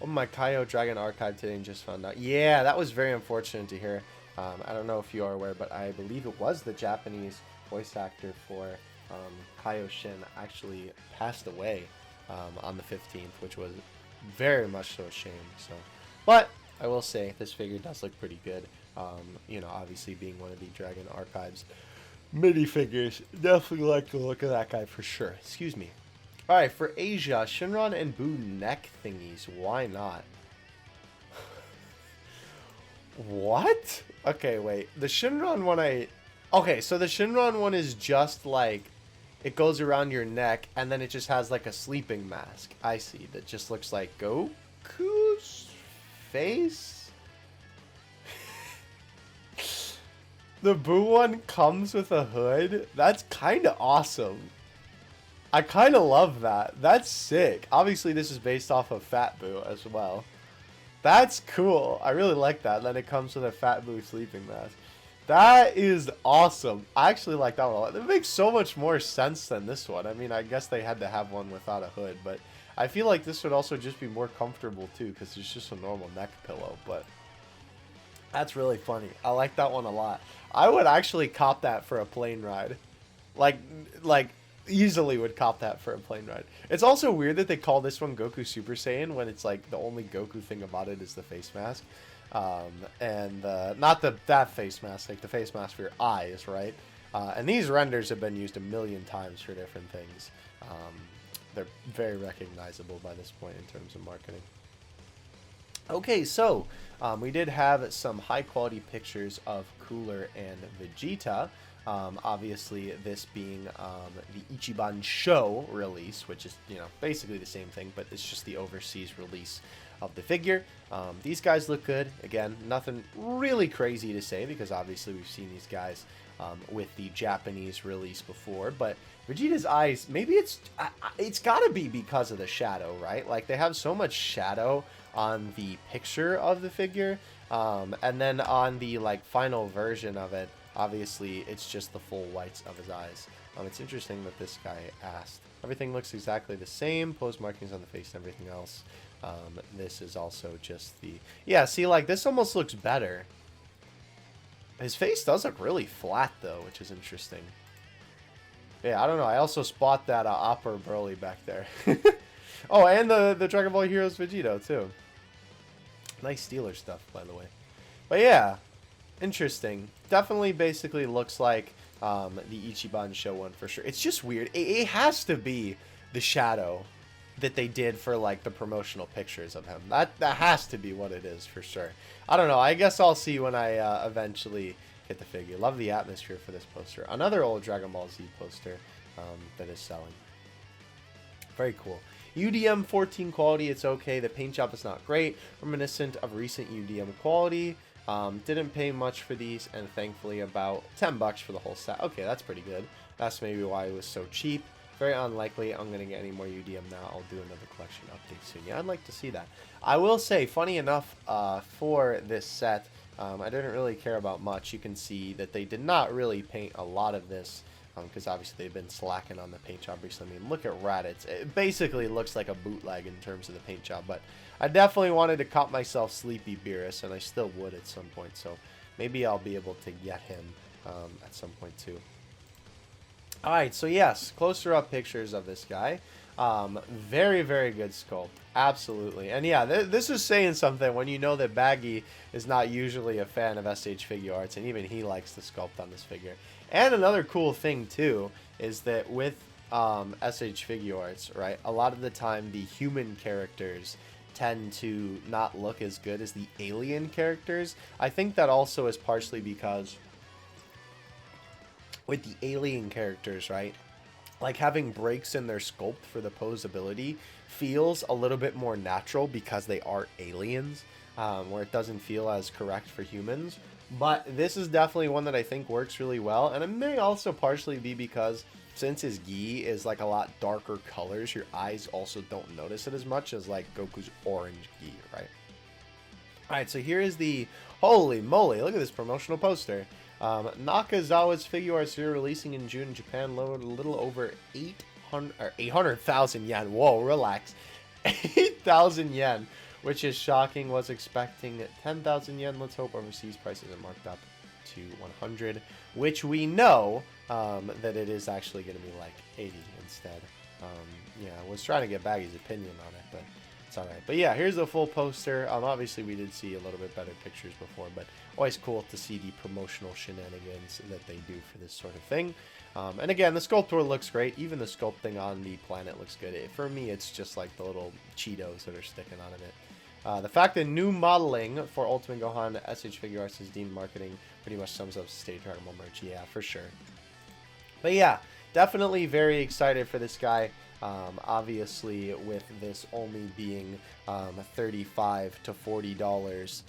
Oh, my Kaio Dragon Archive today and just found out. Yeah, that was very unfortunate to hear. I don't know if you are aware, but I believe it was the Japanese voice actor for Kaio Shin actually passed away on the 15th, which was very much so a shame. So, but I will say this figure does look pretty good. You know, obviously being one of the Dragon Archives mini figures, definitely like the look of that guy for sure. Excuse me. Alright, for Asia, Shinron and Boo neck thingies. Why not? What? Okay, wait. The Shinron one okay, so the Shinron one is just like, it goes around your neck, and then it just has like a sleeping mask. I see. That just looks like Goku's face? The Boo one comes with a hood. That's kind of awesome. I kind of love that. That's sick. Obviously, this is based off of Fat Boo as well. That's cool. I really like that. Then it comes with a Fat Boo sleeping mask. That is awesome. I actually like that one a lot. It makes so much more sense than this one. I mean, I guess they had to have one without a hood, but I feel like this would also just be more comfortable too, because it's just a normal neck pillow. But that's really funny. I like that one a lot. I would actually cop that for a plane ride. Like easily would cop that for a plane ride. It's also weird that they call this one Goku Super Saiyan when it's like the only Goku thing about it is the face mask. And not that face mask, like the face mask for your eyes, right? And these renders have been used a million times for different things. They're very recognizable by this point in terms of marketing. Okay, so we did have some high quality pictures of Cooler and Vegeta. Obviously, this being the Ichiban Show release, which is, you know, basically the same thing, but it's just the overseas release of the figure. These guys look good. Again, nothing really crazy to say because obviously we've seen these guys with the Japanese release before, but Vegeta's eyes, maybe it's got to be because of the shadow, right? Like they have so much shadow on the picture of the figure, and then on the like final version of it, obviously it's just the full whites of his eyes. It's interesting that this guy asked. Everything looks exactly the same, pose markings on the face and everything else. This is also just the, yeah, see, like this almost looks better. His face does look really flat though, which is interesting. Yeah, I don't know. I also spot that Opera Broly back there. Oh, and the Dragon Ball Heroes Vegito too. Nice Steeler stuff, by the way. But yeah, interesting. Definitely basically looks like the Ichiban Show one for sure. It's just weird. It has to be the shadow that they did for like the promotional pictures of him. That has to be what it is for sure. I don't know. I guess I'll see when I eventually get the figure. Love the atmosphere for this poster. Another old Dragon Ball Z poster that is selling. Very cool. UDM 14 quality, it's okay. The paint job is not great. Reminiscent of recent UDM quality. Didn't pay much for these, and thankfully about 10 bucks for the whole set. Okay, that's pretty good. That's maybe why it was so cheap. Very unlikely I'm going to get any more UDM now. I'll do another collection update soon. Yeah, I'd like to see that. I will say, funny enough, for this set, I didn't really care about much. You can see that they did not really paint a lot of this, because obviously they've been slacking on the paint job recently. I mean, look at Raditz. It basically looks like a bootleg in terms of the paint job, but I definitely wanted to cop myself Sleepy Beerus, and I still would at some point, so maybe I'll be able to get him at some point too. Alright, so yes, closer up pictures of this guy. Very, very good sculpt. Absolutely. And yeah, this is saying something when you know that Baggy is not usually a fan of SH Figuarts, and even he likes the sculpt on this figure. And another cool thing, too, is that with SH Figuarts, right, a lot of the time the human characters tend to not look as good as the alien characters. I think that also is partially because with the alien characters, right, like having breaks in their sculpt for the posability feels a little bit more natural because they are aliens, where it doesn't feel as correct for humans. But this is definitely one that I think works really well, and it may also partially be because since his gi is like a lot darker colors, your eyes also don't notice it as much as like Goku's orange gi, right? Alright, so here is the, holy moly, look at this promotional poster. Nakazawa's Figuarts here, releasing in June in Japan, lowered a little over 800,000 yen. Whoa, relax. 8,000 yen, which is shocking. Was expecting 10,000 yen. Let's hope overseas prices are marked up to 100, which we know that it is actually going to be like 80 instead. Yeah, I was trying to get Baggy's opinion on it, but it's alright. But yeah, here's the full poster. Obviously, we did see a little bit better pictures before, but always cool to see the promotional shenanigans that they do for this sort of thing. And again, the sculptor looks great. Even the sculpting on the planet looks good. For me, it's just like the little Cheetos that are sticking out of it. The fact that new modeling for Ultimate Gohan SH Figuarts is deemed marketing pretty much sums up State Dragon Ball merch. Yeah, for sure. But yeah, definitely very excited for this guy. Obviously, with this only being $35 to $40,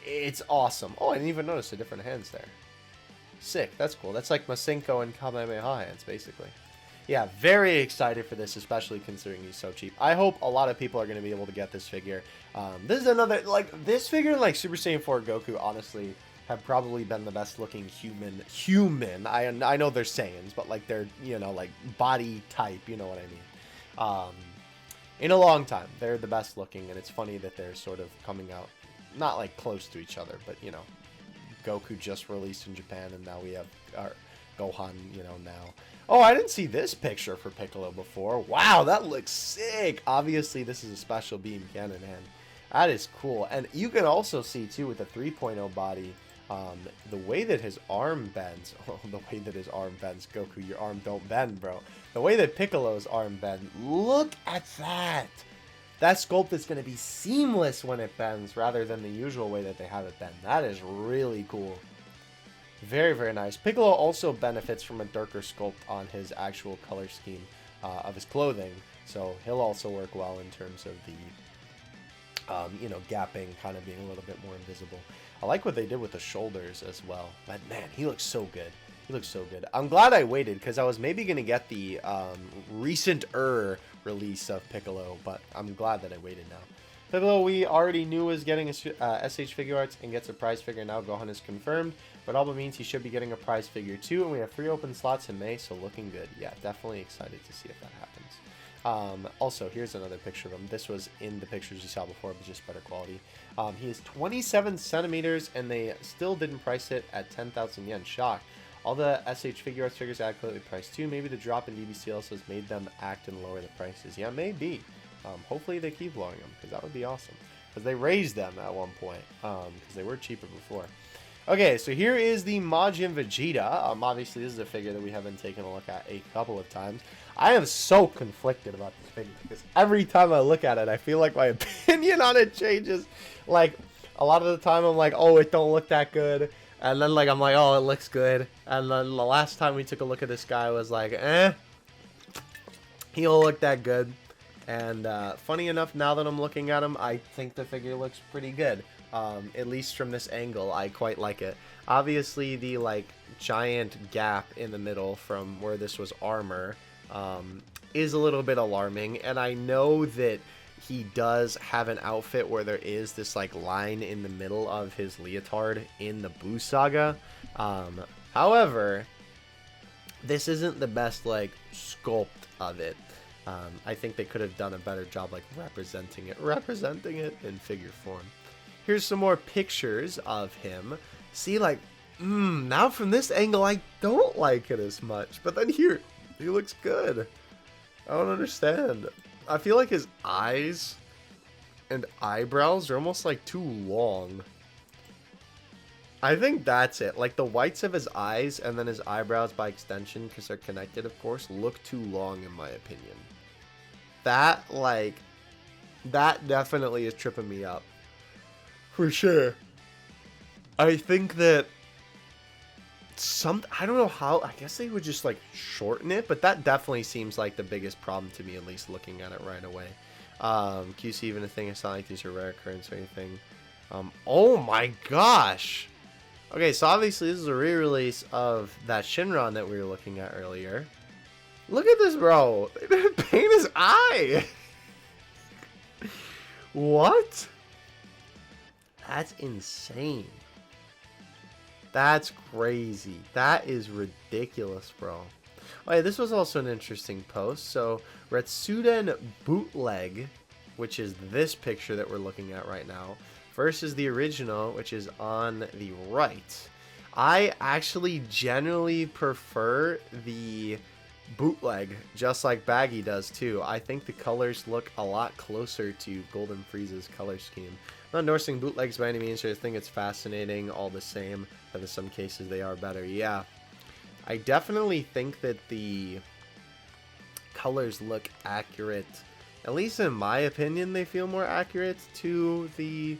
it's awesome. Oh, I didn't even notice the different hands there. Sick. That's cool. That's like Masenko and Kamehameha hands, basically. Yeah, very excited for this, especially considering he's so cheap. I hope a lot of people are going to be able to get this figure. This is another, like, this figure, like Super Saiyan 4 Goku, honestly, have probably been the best looking human. I know they're Saiyans, but like they're, you know, like body type, you know what I mean. In a long time, they're the best looking, and it's funny that they're sort of coming out, not like close to each other, but you know, Goku just released in Japan, and now we have our Gohan, you know, now. Oh, I didn't see this picture for Piccolo before. Wow, that looks sick. Obviously, this is a special beam cannon hand. That is cool. And you can also see, too, with the 3.0 body, the way that his arm bends. Oh, the way that his arm bends. Goku, your arm don't bend, bro. The way that Piccolo's arm bends. Look at that. That sculpt is going to be seamless when it bends, rather than the usual way that they have it bend. That is really cool. Very, very nice. Piccolo also benefits from a darker sculpt on his actual color scheme of his clothing. So he'll also work well in terms of the, you know, gapping, kind of being a little bit more invisible. I like what they did with the shoulders as well. But man, he looks so good. He looks so good. I'm glad I waited, because I was maybe going to get the recent-er release of Piccolo, but I'm glad that I waited now. Piccolo, we already knew was getting a SH Figuarts and gets a prize figure now. Gohan is confirmed, but all but means he should be getting a prize figure too, and we have 3 open slots in May, so looking good. Yeah, definitely excited to see if that happens. Also, here's another picture of him. This was in the pictures you saw before, but just better quality. He is 27 centimeters, and they still didn't price it at 10,000 yen. Shock. All the SH Figuarts figures are adequately priced too. Maybe the drop in DBC also has made them act and lower the prices. Yeah, maybe. Hopefully they keep lowering them, because that would be awesome. Because they raised them at one point, because they were cheaper before. Okay, so here is the Majin Vegeta. Obviously, this is a figure that we have been taking a look at a couple of times. I am so conflicted about this figure, because every time I look at it, I feel like my opinion on it changes. Like, a lot of the time I'm like, oh, it don't look that good. And then, like, I'm like, oh, it looks good. And then the last time we took a look at this guy, I was like, he don't look that good. And funny enough, now that I'm looking at him, I think the figure looks pretty good. At least from this angle, I quite like it. Obviously, the like giant gap in the middle from where this was armor is a little bit alarming. And I know that he does have an outfit where there is this like line in the middle of his leotard in the Buu saga. However, this isn't the best like sculpt of it. I think they could have done a better job like representing it in figure form. Here's some more pictures of him. See, like, now from this angle, I don't like it as much. But then here, he looks good. I don't understand. I feel like his eyes and eyebrows are almost like too long. I think that's it. Like the whites of his eyes and then his eyebrows by extension, because they're connected, of course, look too long in my opinion. That definitely is tripping me up. For sure. I think that I don't know how, I guess they would just like shorten it, but that definitely seems like the biggest problem to me, at least looking at it right away. QC even a thing, it's not like these are rare occurrence or anything. Oh my gosh. Okay, so obviously this is a re-release of that Shinron that we were looking at earlier. Look at this, bro. They didn't paint his eye. What? That's insane. That's crazy. That is ridiculous, bro. Oh yeah, this was also an interesting post. So, Retsuden Bootleg, which is this picture that we're looking at right now, versus the original, which is on the right. I actually generally prefer the bootleg, just like Baggy does too. I think the colors look a lot closer to Golden Frieza's color scheme. I'm not endorsing bootlegs by any means, I just think it's fascinating all the same, but in some cases they are better. Yeah, I definitely think that the colors look accurate. At least in my opinion, they feel more accurate to the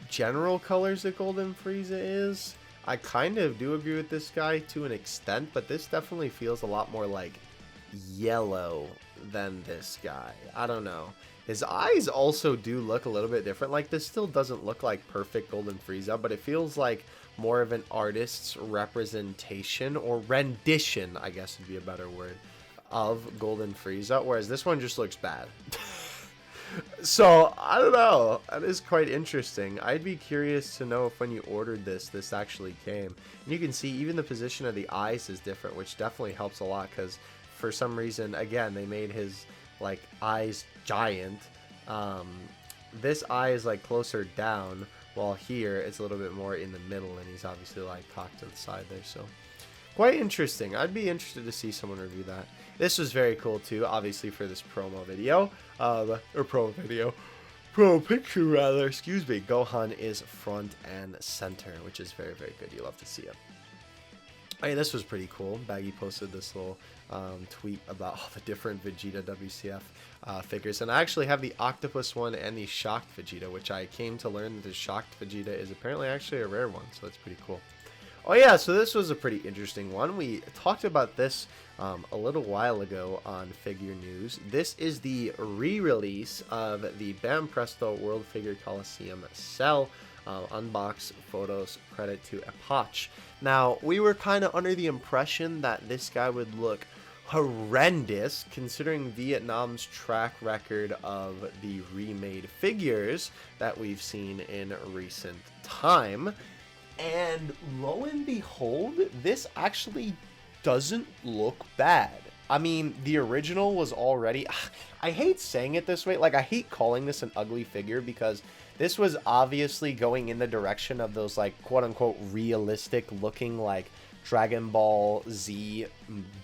general colors that Golden Frieza is. I kind of do agree with this guy to an extent, but this definitely feels a lot more like yellow than this guy. I don't know. His eyes also do look a little bit different. Like, this still doesn't look like perfect Golden Frieza, but it feels like more of an artist's representation, or rendition, I guess would be a better word, of Golden Frieza, whereas this one just looks bad. So, I don't know. That is quite interesting. I'd be curious to know if when you ordered this actually came. And you can see even the position of the eyes is different, which definitely helps a lot because for some reason, again, they made his, like, eyes giant. This eye is, like, closer down, while here it's a little bit more in the middle, and he's obviously, like, cocked to the side there, so... Quite interesting. I'd be interested to see someone review that. This was very cool too, obviously for this promo video, or promo picture rather, excuse me. Gohan is front and center, which is very, very good. You love to see it. Hey, this was pretty cool. Baggy posted this little tweet about all the different Vegeta WCF figures. And I actually have the Octopus one and the Shocked Vegeta, which I came to learn that the Shocked Vegeta is apparently actually a rare one, so that's pretty cool. Oh yeah, so this was a pretty interesting one. We talked about this a little while ago on Figure News. This is the re-release of the Bam Presto World Figure Coliseum Cell. Unbox photos, credit to Epoch. Now, we were kind of under the impression that this guy would look horrendous considering Vietnam's track record of the remade figures that we've seen in recent time. And lo and behold, this actually doesn't look bad. I mean, the original was already... I hate saying it this way. Like, I hate calling this an ugly figure because this was obviously going in the direction of those, like, quote-unquote realistic-looking, like, Dragon Ball Z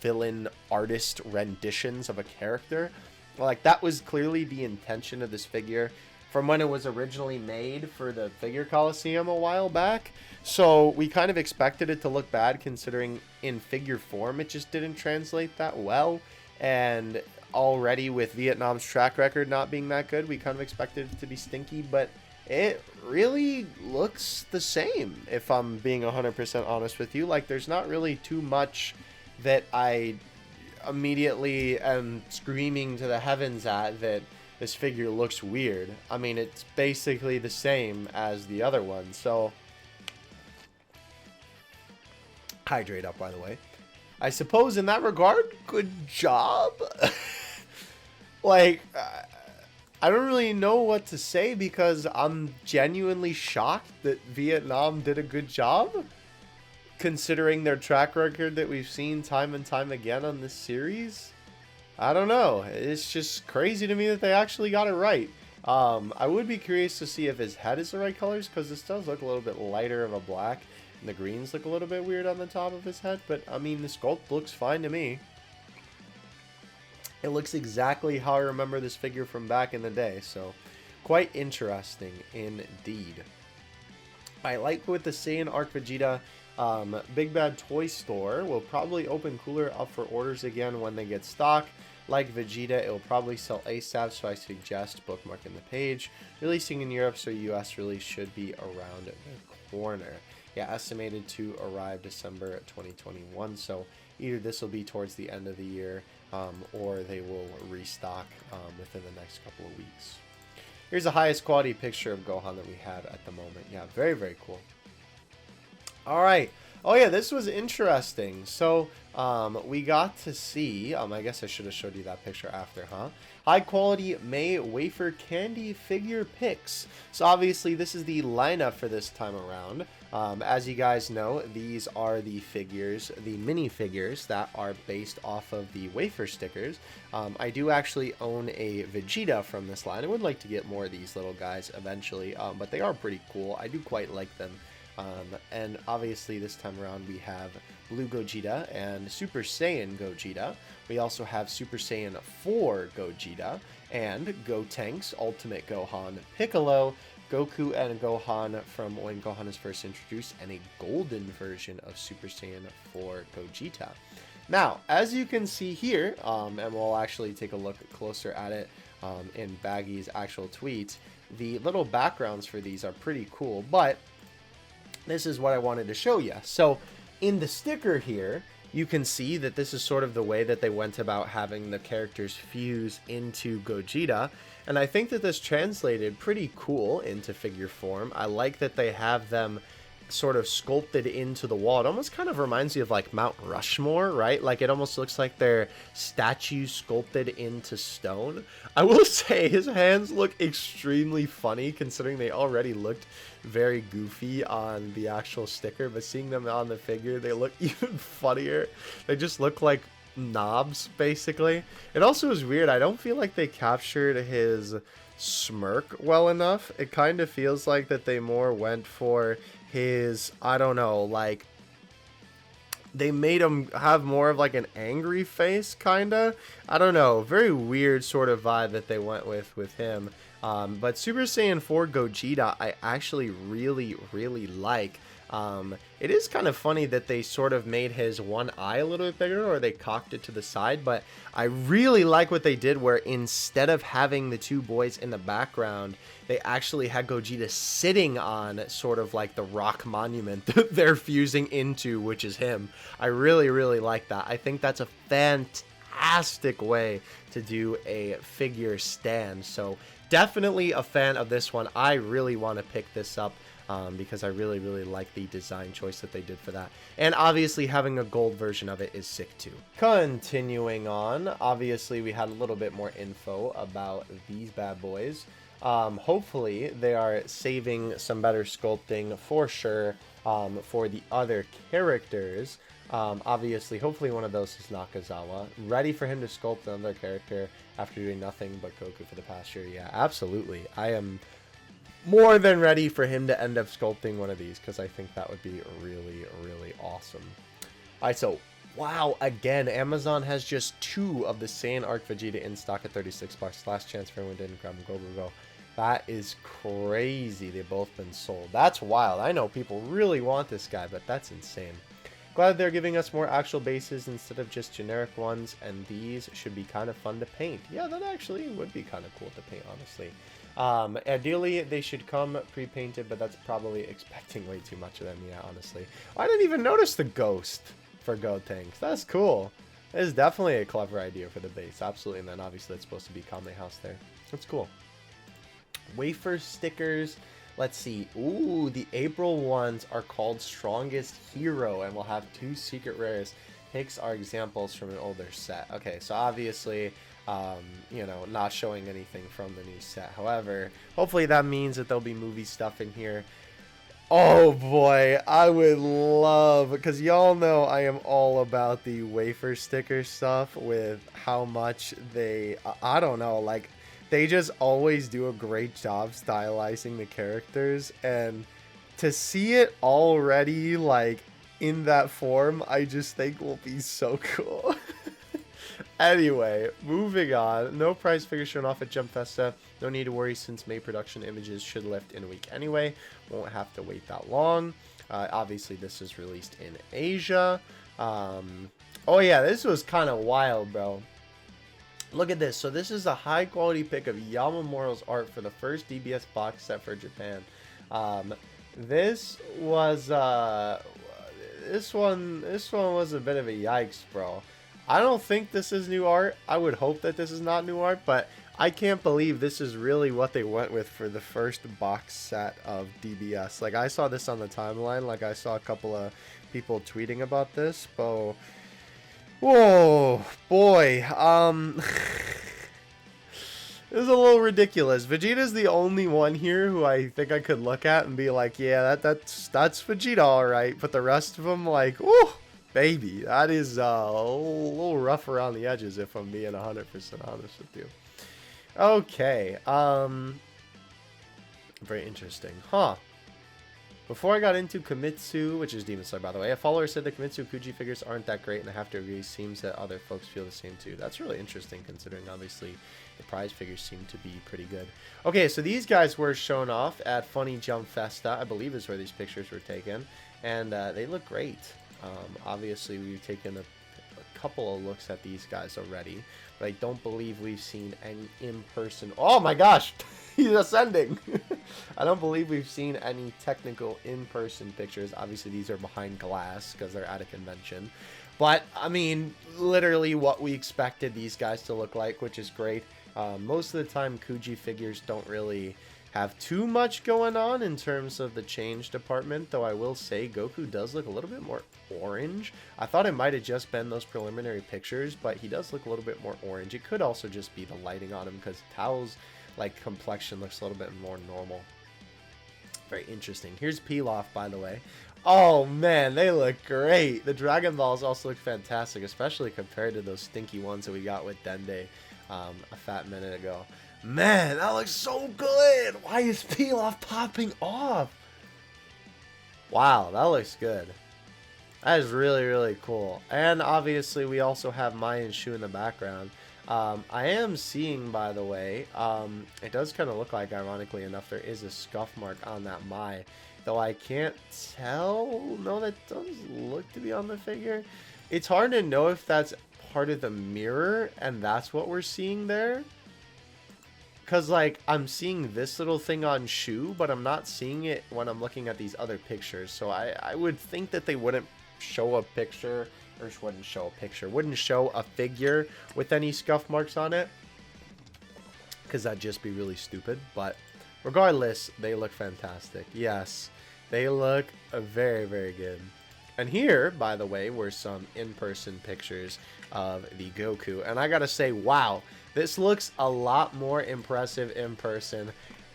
villain artist renditions of a character. Like, that was clearly the intention of this figure from when it was originally made for the Figure Coliseum a while back. So we kind of expected it to look bad considering in figure form it just didn't translate that well. And already with Vietnam's track record not being that good, we kind of expected it to be stinky, but it really looks the same, if I'm being 100% honest with you. Like, there's not really too much that I immediately am screaming to the heavens at that this figure looks weird. I mean, it's basically the same as the other one, so... Hydrate up, by the way. I suppose in that regard, good job. Like, I don't really know what to say because I'm genuinely shocked that Vietnam did a good job, considering their track record that we've seen time and time again on this series. I don't know. It's just crazy to me that they actually got it right. I would be curious to see if his head is the right colors, because this does look a little bit lighter of a black, and the greens look a little bit weird on the top of his head, but I mean, the sculpt looks fine to me. It looks exactly how I remember this figure from back in the day, so quite interesting indeed. I like with the Saiyan Arc Vegeta, Big Bad Toy Store will probably open Cooler up for orders again when they get stock. Like Vegeta, it will probably sell ASAP, so I suggest bookmarking the page. Releasing in Europe, so US release should be around the corner. Yeah, estimated to arrive December 2021, so either this will be towards the end of the year, or they will restock within the next couple of weeks. Here's the highest quality picture of Gohan that we have at the moment. Yeah, very, very cool. All right. Oh, yeah, this was interesting. So, we got to see, I guess I should have showed you that picture after, huh? High quality May wafer candy figure picks. So, obviously, this is the lineup for this time around. As you guys know, these are the figures, the mini figures that are based off of the wafer stickers. I do actually own a Vegeta from this line. I would like to get more of these little guys eventually, but they are pretty cool. I do quite like them. And obviously this time around we have Blue Gogeta and Super Saiyan Gogeta. We also have Super Saiyan 4 Gogeta and Gotenks, Ultimate Gohan, Piccolo, Goku and Gohan from when Gohan is first introduced, and a golden version of Super Saiyan 4 Gogeta. Now, as you can see here, and we'll actually take a look closer at it in Baggy's actual tweet, the little backgrounds for these are pretty cool, but this is what I wanted to show you. So in the sticker here, you can see that this is sort of the way that they went about having the characters fuse into Gogeta. And I think that this translated pretty cool into figure form. I like that they have them sort of sculpted into the wall. It almost kind of reminds you of like Mount Rushmore, right? Like it almost looks like they're statues sculpted into stone. I will say his hands look extremely funny considering they already looked very goofy on the actual sticker, but seeing them on the figure, they look even funnier. They just look like knobs basically. It also is weird. I don't feel like they captured his smirk well enough. It kind of feels like that they more went for his, I don't know, like they made him have more of like an angry face, kind of. I don't know, very weird sort of vibe that they went with him. But Super Saiyan 4 Gogeta I actually really like. It is kind of funny that they sort of made his one eye a little bit bigger, or they cocked it to the side, but I really like what they did where instead of having the two boys in the background, they actually had Gogeta sitting on sort of like the rock monument that they're fusing into, which is him. I really like that. I think that's a fantastic way to do a figure stand. So definitely a fan of this one. I really want to pick this up. Because I really like the design choice that they did for that. And obviously having a gold version of it is sick too. Continuing on, obviously we had a little bit more info about these bad boys. Hopefully they are saving some better sculpting for sure for the other characters. Obviously, hopefully one of those is Nakazawa. Ready for him to sculpt another character after doing nothing but Goku for the past year. Yeah, absolutely. I am more than ready for him to end up sculpting one of these, because I think that would be really awesome. Alright, so wow, again, Amazon has just 2 of the Saiyan Arc Vegeta in stock at 36 bucks. Last chance for anyone didn't grab them. Go. That is crazy. They've both been sold. That's wild. I know people really want this guy, but that's insane. Glad they're giving us more actual bases instead of just generic ones, and these should be kind of fun to paint. Yeah, that actually would be kind of cool to paint, honestly. Ideally, they should come pre-painted, but that's probably expecting way too much of them, yeah, honestly. I didn't even notice the ghost for Gotenks. That's cool. That is definitely a clever idea for the base, absolutely, and then obviously it's supposed to be Kame House there. That's cool. Wafer stickers. Let's see. Ooh, the April ones are called Strongest Hero, and we'll have 2 secret rares. Picks are examples from an older set. Okay, so obviously, you know, not showing anything from the new set. However, hopefully that means that there'll be movie stuff in here. Oh boy, I would love, because y'all know I am all about the wafer sticker stuff with how much they, I don't know, like, they just always do a great job stylizing the characters, and to see it already, like, in that form, I just think will be so cool. Anyway, moving on. No prize figures shown off at Jump Festa. No need to worry since May production images should lift in a week anyway. Won't have to wait that long. Obviously, this is released in Asia. Oh yeah, this was kind of wild, bro. Look at this. So this is a high quality pick of Yamamura's art for the first DBS box set for Japan. This was this one was a bit of a yikes, bro. I don't think this is new art. I would hope that this is not new art, but I can't believe this is really what they went with for the first box set of DBS. Like, I saw this on the timeline. Like, I saw a couple of people tweeting about this, but whoa, boy. This is a little ridiculous. Vegeta's the only one here who I think I could look at and be like, yeah, that's Vegeta, all right. But the rest of them, like, whoo, baby, that is a little rough around the edges, if I'm being 100% honest with you. Okay, very interesting, huh? Before I got into Kimitsu, which is Demon Slayer, by the way, a follower said the Kimitsu Kuji figures aren't that great, and I have to agree. Seems that other folks feel the same too. That's really interesting, considering obviously the prize figures seem to be pretty good. Okay, so these guys were shown off at Funny Jump Festa, I believe is where these pictures were taken, and they look great. Obviously, we've taken a couple of looks at these guys already, but I don't believe we've seen any in-person. Oh my gosh, he's ascending. I don't believe we've seen any technical in-person pictures. Obviously, these are behind glass because they're at a convention. But, I mean, literally what we expected these guys to look like, which is great. Most of the time, Kuji figures don't really have too much going on in terms of the change department, though I will say Goku does look a little bit more orange. I thought it might have just been those preliminary pictures, but he does look a little bit more orange. It could also just be the lighting on him, because Tao's like complexion looks a little bit more normal. Very interesting. Here's Pilaf, by the way. Oh man, they look great. The Dragon Balls also look fantastic, especially compared to those stinky ones that we got with Dende a fat minute ago. Man, that looks so good. Why is Pilaf popping off? Wow, that looks good. That is really, really cool. And obviously we also have Mai and Shu in the background. I am seeing, by the way, it does kind of look like, ironically enough, there is a scuff mark on that Mai. Though I can't tell. No, that does look to be on the figure. It's hard to know if that's part of the mirror and that's what we're seeing there. Because, like, I'm seeing this little thing on Shu, but I'm not seeing it when I'm looking at these other pictures. So I would think that they wouldn't show a picture, or wouldn't show a figure with any scuff marks on it, because that'd just be really stupid. But regardless, they look fantastic. Yes, they look very, very good. And here, by the way, were some in-person pictures of the Goku. And I gotta say, wow, this looks a lot more impressive in person.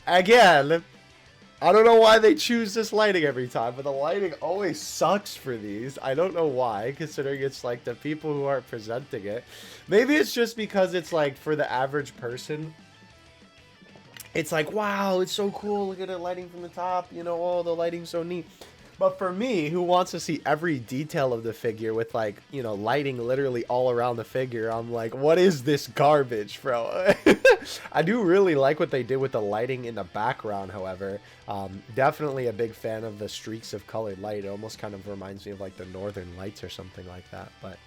Again, I don't know why they choose this lighting every time, but the lighting always sucks for these. I don't know why, considering it's like the people who aren't presenting it. Maybe it's just because it's like for the average person, it's like, wow, it's so cool. Look at the lighting from the top. You know, oh, the lighting's so neat. But for me, who wants to see every detail of the figure with, like, you know, lighting literally all around the figure, I'm like, what is this garbage, bro? I do really like what they did with the lighting in the background, however. Definitely a big fan of the streaks of colored light. It almost kind of reminds me of, like, the Northern Lights or something like that. But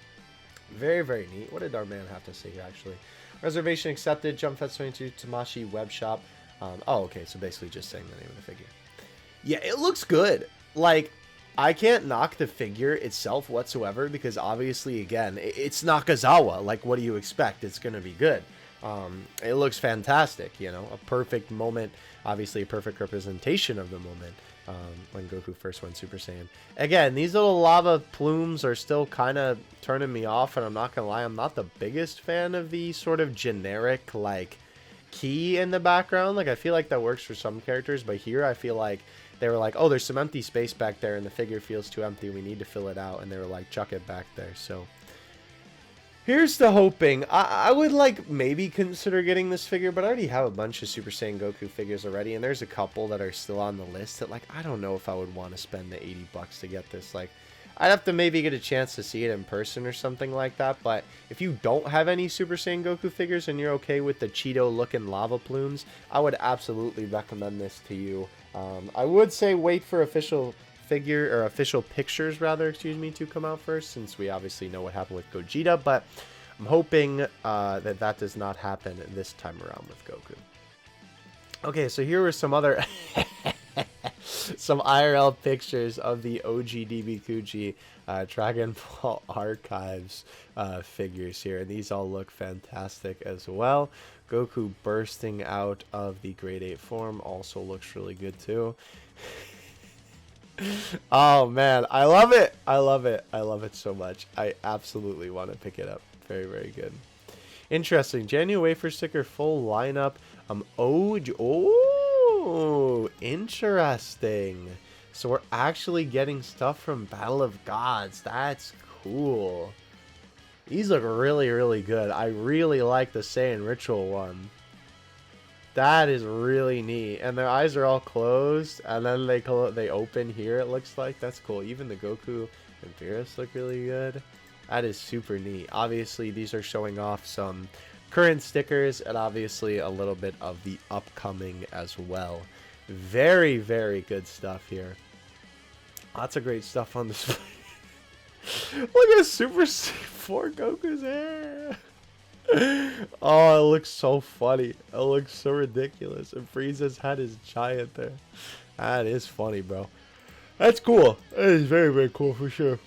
very, very neat. What did our man have to say here, actually? Reservation accepted. Jump Fest 22 Tamashi Web Shop. Oh, okay, so basically just saying the name of the figure. Yeah, it looks good. Like, I can't knock the figure itself whatsoever, because obviously, again, it's Nakazawa. Like, what do you expect? It's going to be good. It looks fantastic, you know, a perfect moment, obviously a perfect representation of the moment when Goku first went Super Saiyan. Again, these little lava plumes are still kind of turning me off, and I'm not going to lie, I'm not the biggest fan of the sort of generic, like, key in the background. Like, I feel like that works for some characters, but here I feel like they were like, oh, there's some empty space back there and the figure feels too empty, we need to fill it out, and they were like, chuck it back there. So here's the hoping. I would like maybe consider getting this figure, but I already have a bunch of Super Saiyan Goku figures already, and there's a couple that are still on the list that, like, I don't know if I would want to spend the 80 bucks to get this. Like, I'd have to maybe get a chance to see it in person or something like that. But if you don't have any Super Saiyan Goku figures and you're okay with the Cheeto looking lava plumes, I would absolutely recommend this to you. I would say wait for official pictures rather, to come out first, since we obviously know what happened with Gogeta, but I'm hoping that does not happen this time around with Goku. Okay, so here were some other some IRL pictures of the OG DB Kuji Dragon Ball Archives figures here, and these all look fantastic as well. Goku bursting out of the grade 8 form also looks really good too. Oh man, I love it. I love it. I love it so much. I absolutely want to pick it up. Very, very good. Interesting. Janu wafer sticker full lineup. Oh, interesting. So we're actually getting stuff from Battle of Gods. That's cool. These look really, really good. I really like the Saiyan Ritual one. That is really neat. And their eyes are all closed, and then they open here, it looks like. That's cool. Even the Goku and Beerus look really good. That is super neat. Obviously, these are showing off some current stickers and obviously a little bit of the upcoming as well. Very, very good stuff here. Lots of great stuff on display. Look at Super 4 Goku's hair. Oh, it looks so funny. It looks so ridiculous. And Frieza's head is giant there. That is funny, bro. That's cool. That is very, very cool for sure.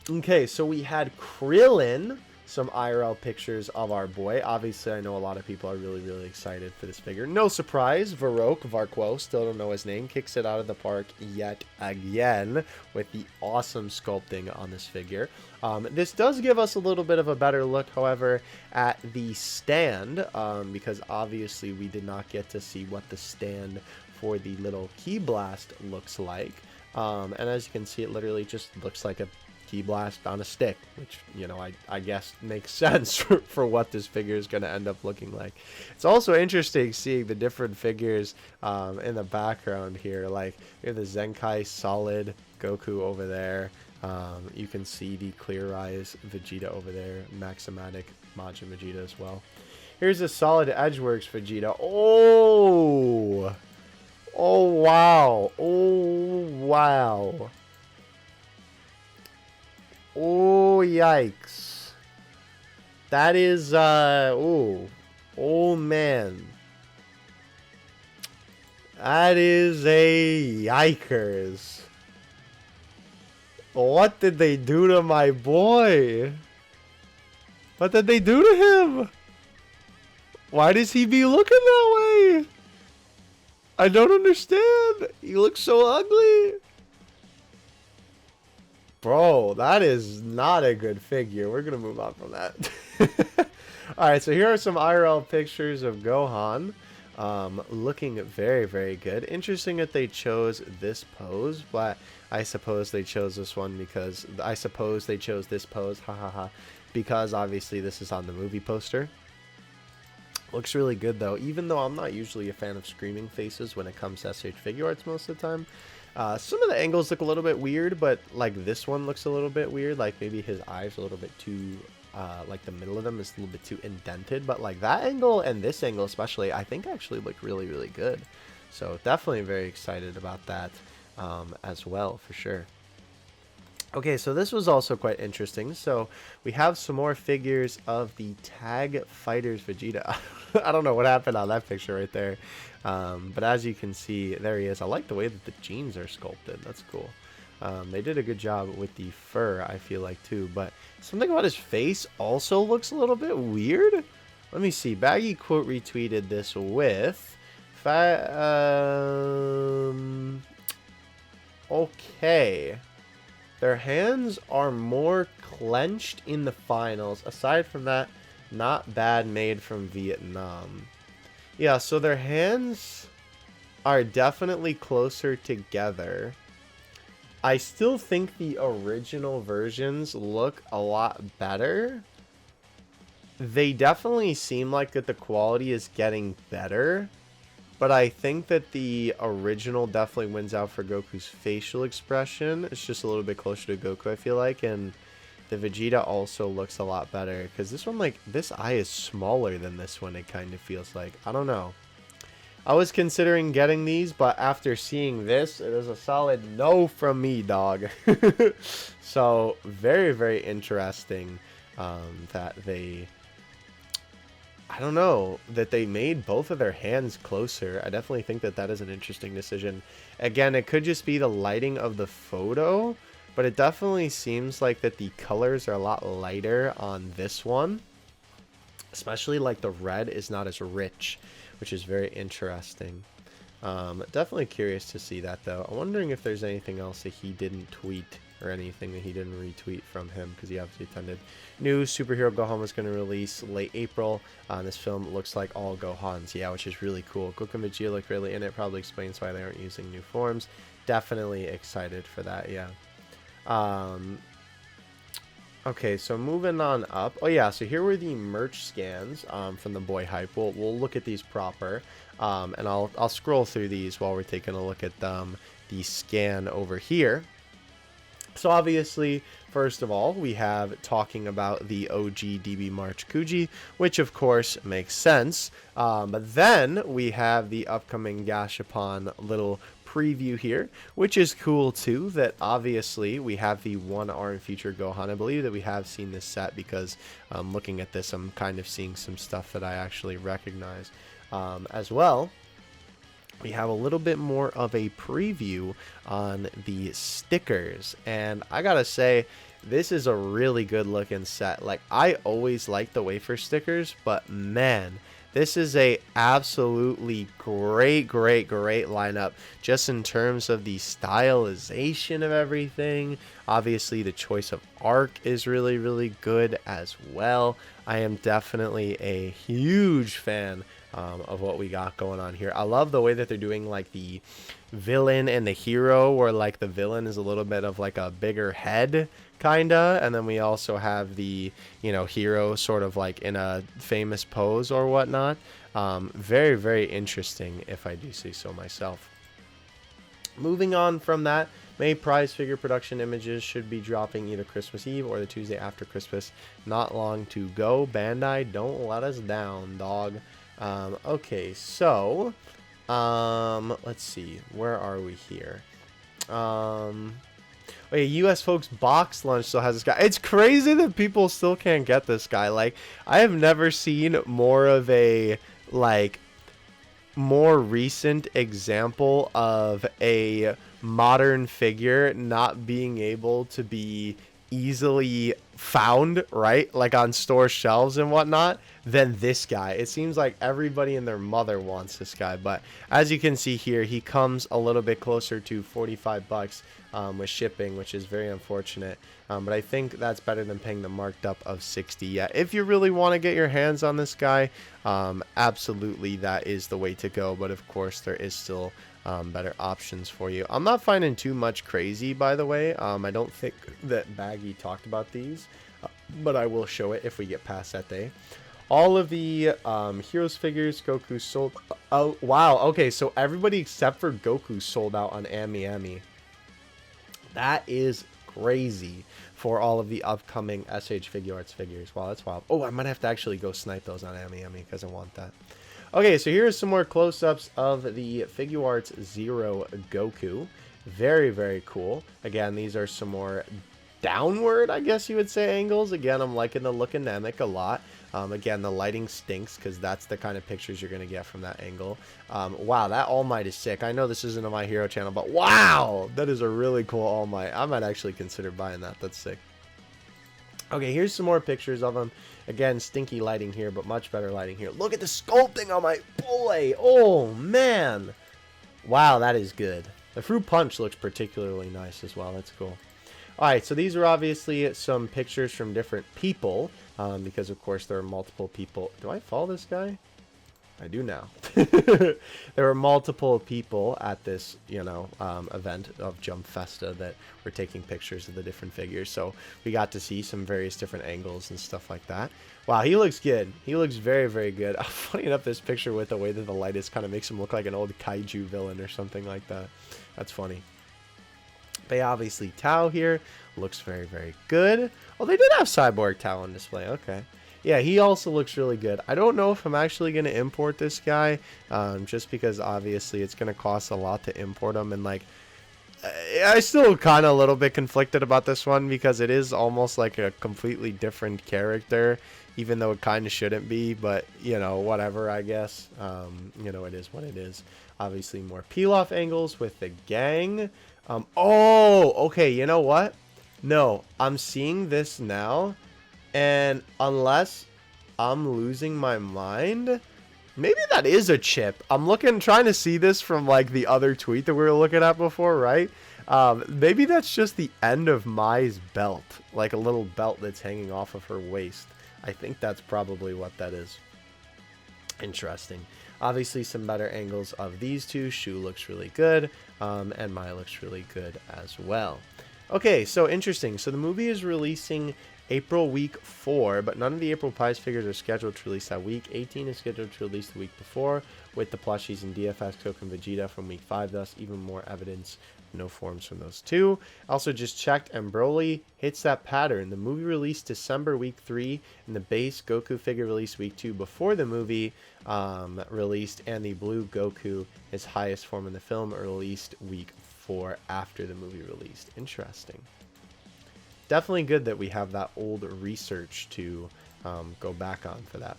Okay, so we had Krillin some IRL pictures of our boy. Obviously, I know a lot of people are really excited for this figure. No surprise, Varquo, still don't know his name, kicks it out of the park yet again with the awesome sculpting on this figure. This does give us a little bit of a better look, however, at the stand, because obviously we did not get to see what the stand for the little Ki Blast looks like. And as you can see, it literally just looks like a Ki Blast on a stick, which, you know, I guess makes sense for what this figure is going to end up looking like. It's also interesting seeing the different figures in the background here. Like, we have the Zenkai Solid Goku over there. You can see the Clear Eyes Vegeta over there. Maximatic Majin Vegeta as well. Here's a Solid Edgeworks Vegeta. Oh! Oh, wow. Oh, wow. Oh, yikes. That is, oh. Oh, man. That is a yikers. What did they do to my boy? What did they do to him? Why does he be looking that way? I don't understand. He looks so ugly. Bro, that is not a good figure. We're going to move on from that. Alright, so here are some IRL pictures of Gohan. Looking very good. Interesting that they chose this pose, but I suppose they chose this one because... I suppose they chose this pose, because obviously this is on the movie poster. Looks really good though, even though I'm not usually a fan of screaming faces when it comes to SH Figuarts most of the time. Some of the angles look a little bit weird, but like this one looks a little bit weird. Like maybe his eyes are a little bit too, like the middle of them is a little bit too indented. But like that angle and this angle especially, I think actually look really good. So definitely very excited about that as well, for sure. Okay, so this was also quite interesting. So we have some more figures of the Tag Fighters Vegeta. I don't know what happened on that picture right there. But as you can see, there he is. I like the way that the jeans are sculpted. That's cool. They did a good job with the fur, I feel like, too. But something about his face also looks a little bit weird. Let me see. Baggy quote retweeted this with... okay. Their hands are more clenched in the finals. Aside from that, not bad made from Vietnam. Yeah, so their hands are definitely closer together. I still think the original versions look a lot better. They definitely seem like that the quality is getting better. But I think that the original definitely wins out for Goku's facial expression. It's just a little bit closer to Goku, I feel like. And the Vegeta also looks a lot better. Because this one, like, this eye is smaller than this one, it kind of feels like. I don't know. I was considering getting these, but after seeing this, it is a solid no from me, dog. So, very interesting that they... I don't know, that they made both of their hands closer. I definitely think that that is an interesting decision. Again, it could just be the lighting of the photo, but it definitely seems like that the colors are a lot lighter on this one. Especially like the red is not as rich, which is very interesting. Definitely curious to see that though. I'm wondering if there's anything else that he didn't tweet or anything that he didn't retweet from him, because he obviously attended. New Superhero Gohan was going to release late April. This film looks like all Gohans, yeah, which is really cool. Goku and Vegeta look really in it. Probably explains why they aren't using new forms. Definitely excited for that, yeah. Okay, so moving on up. Oh yeah, so here were the merch scans from the Boy Hype. We'll look at these proper, and I'll scroll through these while we're taking a look at the scan over here. So obviously, first of all, we have talking about the OG DB March Kuji, which of course makes sense. But then we have the upcoming Gashapon little preview here, which is cool too, that obviously we have the one arm feature Gohan. I believe that we have seen this set because looking at this, I'm kind of seeing some stuff that I actually recognize as well. we have a little bit more of a preview on the stickers. And I gotta say, this is a really good looking set. Like, I always like the wafer stickers, but man, this is a absolutely great lineup, just in terms of the stylization of everything. Obviously, the choice of arc is really good as well. I am definitely a huge fan of what we got going on here. I love the way that they're doing like the villain and the hero, where like the villain is a little bit of like a bigger head kinda, and then we also have the, you know, hero sort of like in a famous pose or whatnot. Very interesting, if I do say so myself. Moving on from that, May prize figure production images should be dropping either Christmas Eve or the Tuesday after Christmas. Not long to go. Bandai, don't let us down, dog. Okay, so let's see, where are we here? Okay, US Folks Box Lunch still has this guy. It's crazy that people still can't get this guy. Like, I have never seen more of a, like, more recent example of a modern figure not being able to be easily found, right, like on store shelves and whatnot, than this guy. It seems like everybody and their mother wants this guy. But as you can see here, he comes a little bit closer to 45 bucks with shipping, which is very unfortunate, but I think that's better than paying the marked up of 60. Yeah, if you really want to get your hands on this guy, absolutely that is the way to go. But of course, there is still better options for you. I'm not finding too much crazy, by the way. I don't think that Baggy talked about these, but I will show it if we get past that day. All of the Heroes figures, Goku sold out. Wow, okay, so everybody except for Goku sold out on Ami Ami. That is crazy for all of the upcoming SH Figuarts figures. Wow, that's wild. Oh, I might have to actually go snipe those on Ami Ami because I want that. Okay, so here's some more close-ups of the Figuarts Zero Goku. Very cool. Again, these are some more downward, I guess you would say, angles. Again, I'm liking the look anemic a lot. Again, the lighting stinks because that's the kind of pictures you're going to get from that angle. Wow, that All Might is sick. I know this isn't on my hero channel, but wow, that is a really cool All Might. I might actually consider buying that. That's sick. Okay, here's some more pictures of them. Again, stinky lighting here, but much better lighting here. Look at the sculpting on my boy. Oh, man. Wow, that is good. The fruit punch looks particularly nice as well. That's cool. Alright, so these are obviously some pictures from different people, because of course there are multiple people. Do I follow this guy? I do now. There were multiple people at this, you know, event of Jump Festa that were taking pictures of the different figures, so we got to see some various different angles and stuff like that. Wow, he looks good. He looks very good. Funny enough, this picture with the way that the light is kind of makes him look like an old kaiju villain or something like that. That's funny. But yeah, obviously Tao here looks very good. Oh, they did have Cyborg Tao on display. Okay. Yeah, he also looks really good. I don't know if I'm actually going to import this guy, just because obviously it's going to cost a lot to import him. And like, I still kind of a little bit conflicted about this one because it is almost like a completely different character, even though it kind of shouldn't be. But, you know, whatever, I guess. You know, it is what it is. Obviously more peel-off angles with the gang. Oh, okay, you know what? No, I'm seeing this now, and unless I'm losing my mind, maybe that is a chip. I'm trying to see this from like the other tweet that we were looking at before, right? Maybe that's just the end of Mai's belt, like a little belt that's hanging off of her waist. I think that's probably what that is. Interesting. Obviously some better angles of these two. Shu looks really good, and Mai looks really good as well. Okay, so interesting. So the movie is releasing April week 4, but none of the April prize figures are scheduled to release that week. 18 is scheduled to release the week before, with the plushies and DFS Dokkan Vegeta from week 5, thus even more evidence. No forms from those two. Also just checked, and Broly hits that pattern. The movie released December week 3, and the base Goku figure released week 2 before the movie released, and the blue Goku, his highest form in the film, released week 4 after the movie released. Interesting. Definitely good that we have that old research to go back on for that.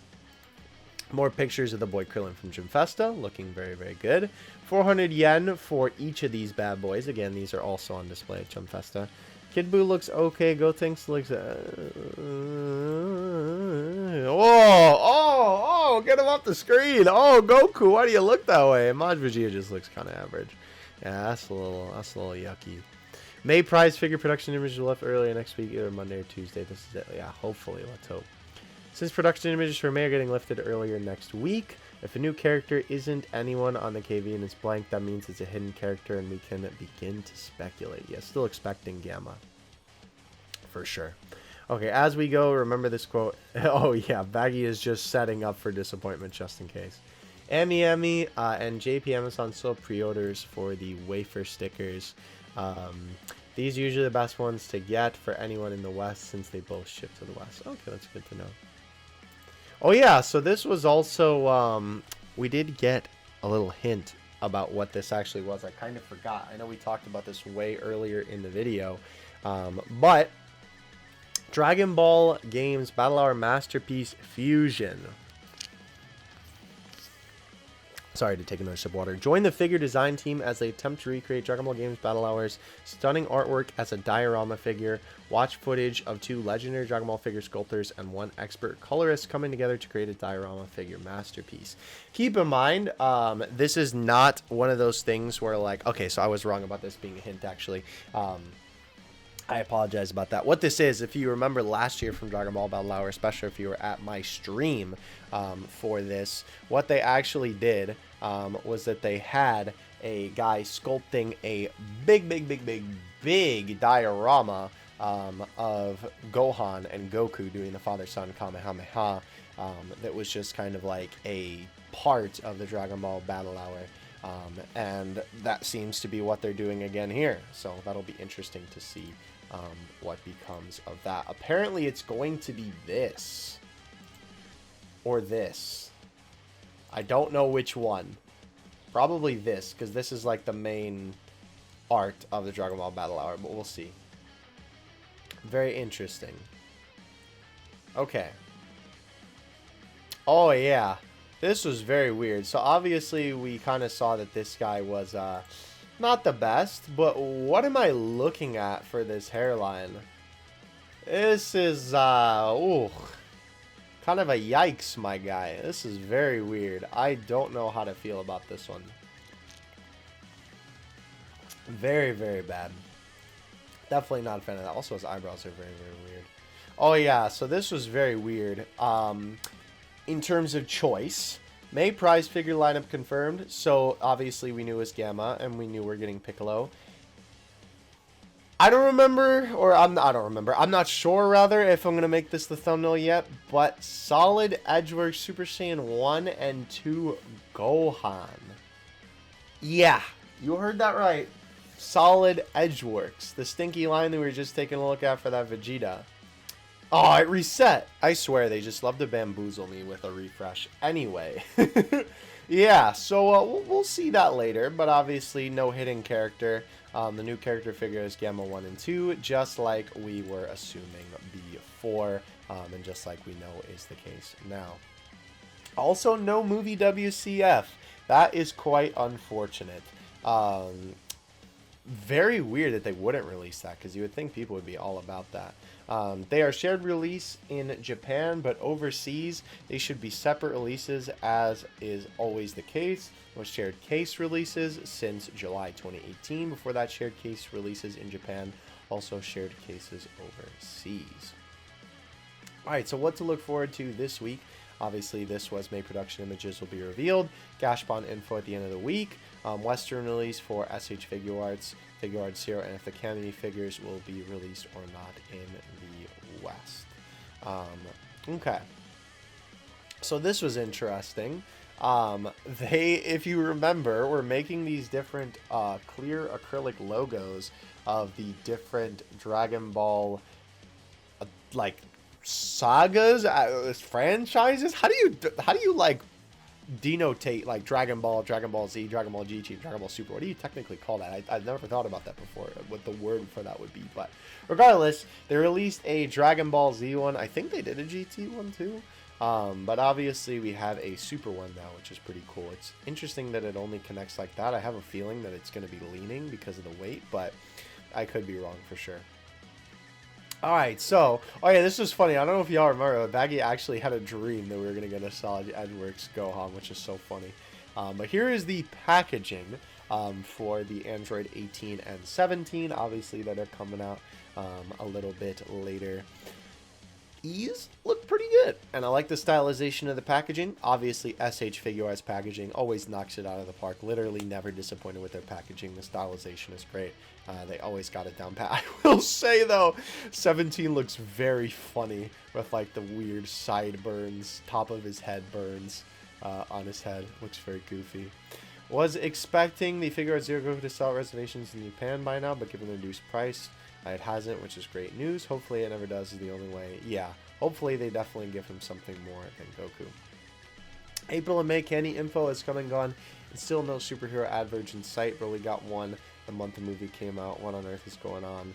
More pictures of the boy Krillin from Gym Festa, looking very, very good. 400 yen for each of these bad boys. Again, these are also on display at Gym Festa. Kid Buu looks okay. Gotenks looks... get him off the screen. Oh, Goku, why do you look that way? Majin Vegeta just looks kind of average. Yeah, that's a little yucky. May prize figure production images left earlier next week, either Monday or Tuesday. This is it. Yeah, hopefully. Let's hope. Since production images for May are getting lifted earlier next week, if a new character isn't anyone on the KV and it's blank, that means it's a hidden character and we can begin to speculate. Yeah, still expecting Gamma. For sure. Okay, as we go, remember this quote. Oh, yeah, Baggy is just setting up for disappointment just in case. Ami and JP Amazon still pre-orders for the wafer stickers. These are usually the best ones to get for anyone in the West since they both ship to the West. Okay, that's good to know. Oh yeah, so this was also, we did get a little hint about what this actually was. I kind of forgot. I know we talked about this way earlier in the video, but Dragon Ball Games Battle Hour Masterpiece Fusion. Sorry to take another sip of water. Join the figure design team as they attempt to recreate Dragon Ball Games Battle Hour's stunning artwork as a diorama figure. Watch footage of 2 legendary Dragon Ball figure sculptors and 1 expert colorist coming together to create a diorama figure masterpiece. Keep in mind, this is not one of those things where like, okay, so I was wrong about this being a hint actually. I apologize about that. What this is, if you remember last year from Dragon Ball Battle Hour, especially if you were at my stream for this, what they actually did was that they had a guy sculpting a big diorama of Gohan and Goku doing the father-son Kamehameha that was just kind of like a part of the Dragon Ball Battle Hour. And that seems to be what they're doing again here. So that'll be interesting to see what becomes of that. Apparently it's going to be this. Or this. I don't know which one. Probably this, because this is like the main art of the Dragon Ball Battle Hour, but we'll see. Very interesting. Okay. Oh yeah. This was very weird. So obviously we kind of saw that this guy was not the best, but what am I looking at for this hairline? This is kind of a yikes, my guy. This is very weird. I don't know how to feel about this one. Very, very bad. Definitely not a fan of that. Also, his eyebrows are very, very weird. Oh yeah, so this was very weird. In terms of choice, May prize figure lineup confirmed. So obviously we knew it was Gamma, and we knew we're getting Piccolo. I don't remember, or I don't remember. I'm not sure, rather, if I'm gonna make this the thumbnail yet. But Solid Edgeworks Super Saiyan 1 and 2 Gohan. Yeah, you heard that right. Solid Edgeworks, the stinky line that we were just taking a look at for that Vegeta. Oh, it reset. I swear, they just love to bamboozle me with a refresh. Anyway. Yeah, so we'll see that later. But obviously, no hidden character. The new character figure is Gamma 1 and 2, just like we were assuming before. And just like we know is the case now. Also, no movie WCF. That is quite unfortunate. Very weird that they wouldn't release that, because you would think people would be all about that. They are shared release in Japan, but overseas they should be separate releases, as is always the case with shared case releases since July 2018. Before that, shared case releases in Japan, also shared cases overseas. Alright, so what to look forward to this week. Obviously, this was May production images will be revealed. Gashbon info at the end of the week. Western release for SH Figuarts, Figuarts Zero, and if the Candy figures will be released or not in the West. Okay. So this was interesting. If you remember, were making these different clear acrylic logos of the different Dragon Ball, like, sagas, franchises. How do you like denotate like Dragon Ball, Dragon Ball Z, Dragon Ball GT, Dragon Ball Super? What do you technically call that? I've never thought about that before, what the word for that would be. But regardless, they released a Dragon Ball Z one. I think they did a GT one too. But obviously we have a super one now, which is pretty cool. It's interesting that it only connects like that. I have a feeling that it's going to be leaning because of the weight, but I could be wrong for sure. Alright, so, oh yeah, this was funny. I don't know if y'all remember, but Baggy actually had a dream that we were going to get a Solid Edgeworks Gohan, which is so funny. But here is the packaging for the Android 18 and 17, obviously, that are coming out a little bit later. These look pretty good, and I like the stylization of the packaging. Obviously, SH Figuarts packaging always knocks it out of the park. Literally never disappointed with their packaging. The stylization is great. They always got it down pat. I will say, though, 17 looks very funny with, like, the weird sideburns, top of his head burns on his head. Looks very goofy. Was expecting the Figuarts Zero Goku to sell reservations in Japan by now, but given the reduced price, it hasn't, which is great news. Hopefully it never does is the only way. Yeah, hopefully they definitely give him something more than Goku. April and May candy info has come and gone. And still no superhero adverts in sight, but we got one the month the movie came out. What on earth is going on?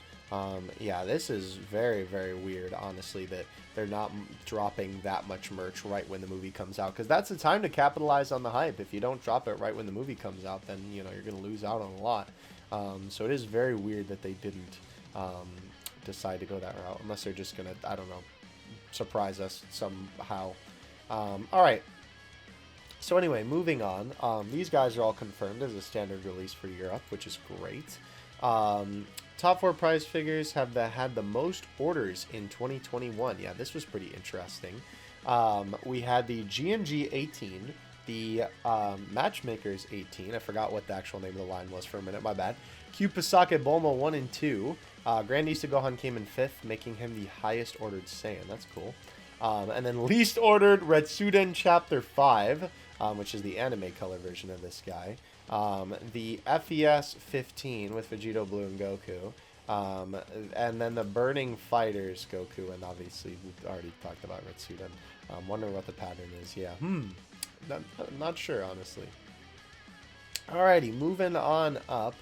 Yeah, this is very, very weird, honestly, that they're not dropping that much merch right when the movie comes out. Because that's the time to capitalize on the hype. If you don't drop it right when the movie comes out, then, you know, you're going to lose out on a lot. So it is very weird that they didn't decide to go that route, unless they're just gonna, I don't know, surprise us somehow. Alright, so anyway, moving on. These guys are all confirmed as a standard release for Europe, which is great. Top 4 prize figures have had the most orders in 2021. Yeah, this was pretty interesting. We had the GMG 18, the Matchmakers 18. I forgot what the actual name of the line was for a minute, my bad. Kupasake Bulma 1 and 2. Grandista Gohan came in 5th, making him the highest ordered Saiyan. That's cool. And then least ordered Retsuden Chapter 5, which is the anime color version of this guy. The FES 15 with Vegeta, Blue, and Goku. And then the Burning Fighters Goku, and obviously we've already talked about Retsuden. Wondering what the pattern is. Yeah, not sure, honestly. Alrighty, moving on up.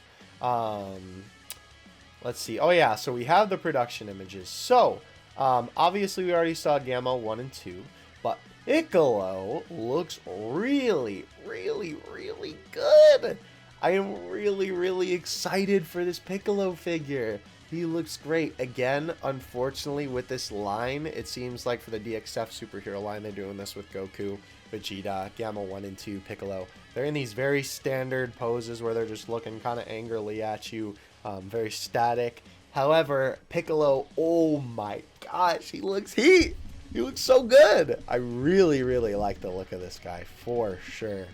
Let's see. Oh yeah, so we have the production images. So, obviously we already saw Gamma 1 and 2, but Piccolo looks really, really, really good. I am really, really excited for this Piccolo figure. He looks great. Again, unfortunately, with this line, it seems like for the DXF superhero line, they're doing this with Goku, Vegeta, Gamma 1 and 2, Piccolo. They're in these very standard poses where they're just looking kind of angrily at you, very static. However, Piccolo, oh my gosh, he looks heat. He looks so good. I really, really like the look of this guy, for sure.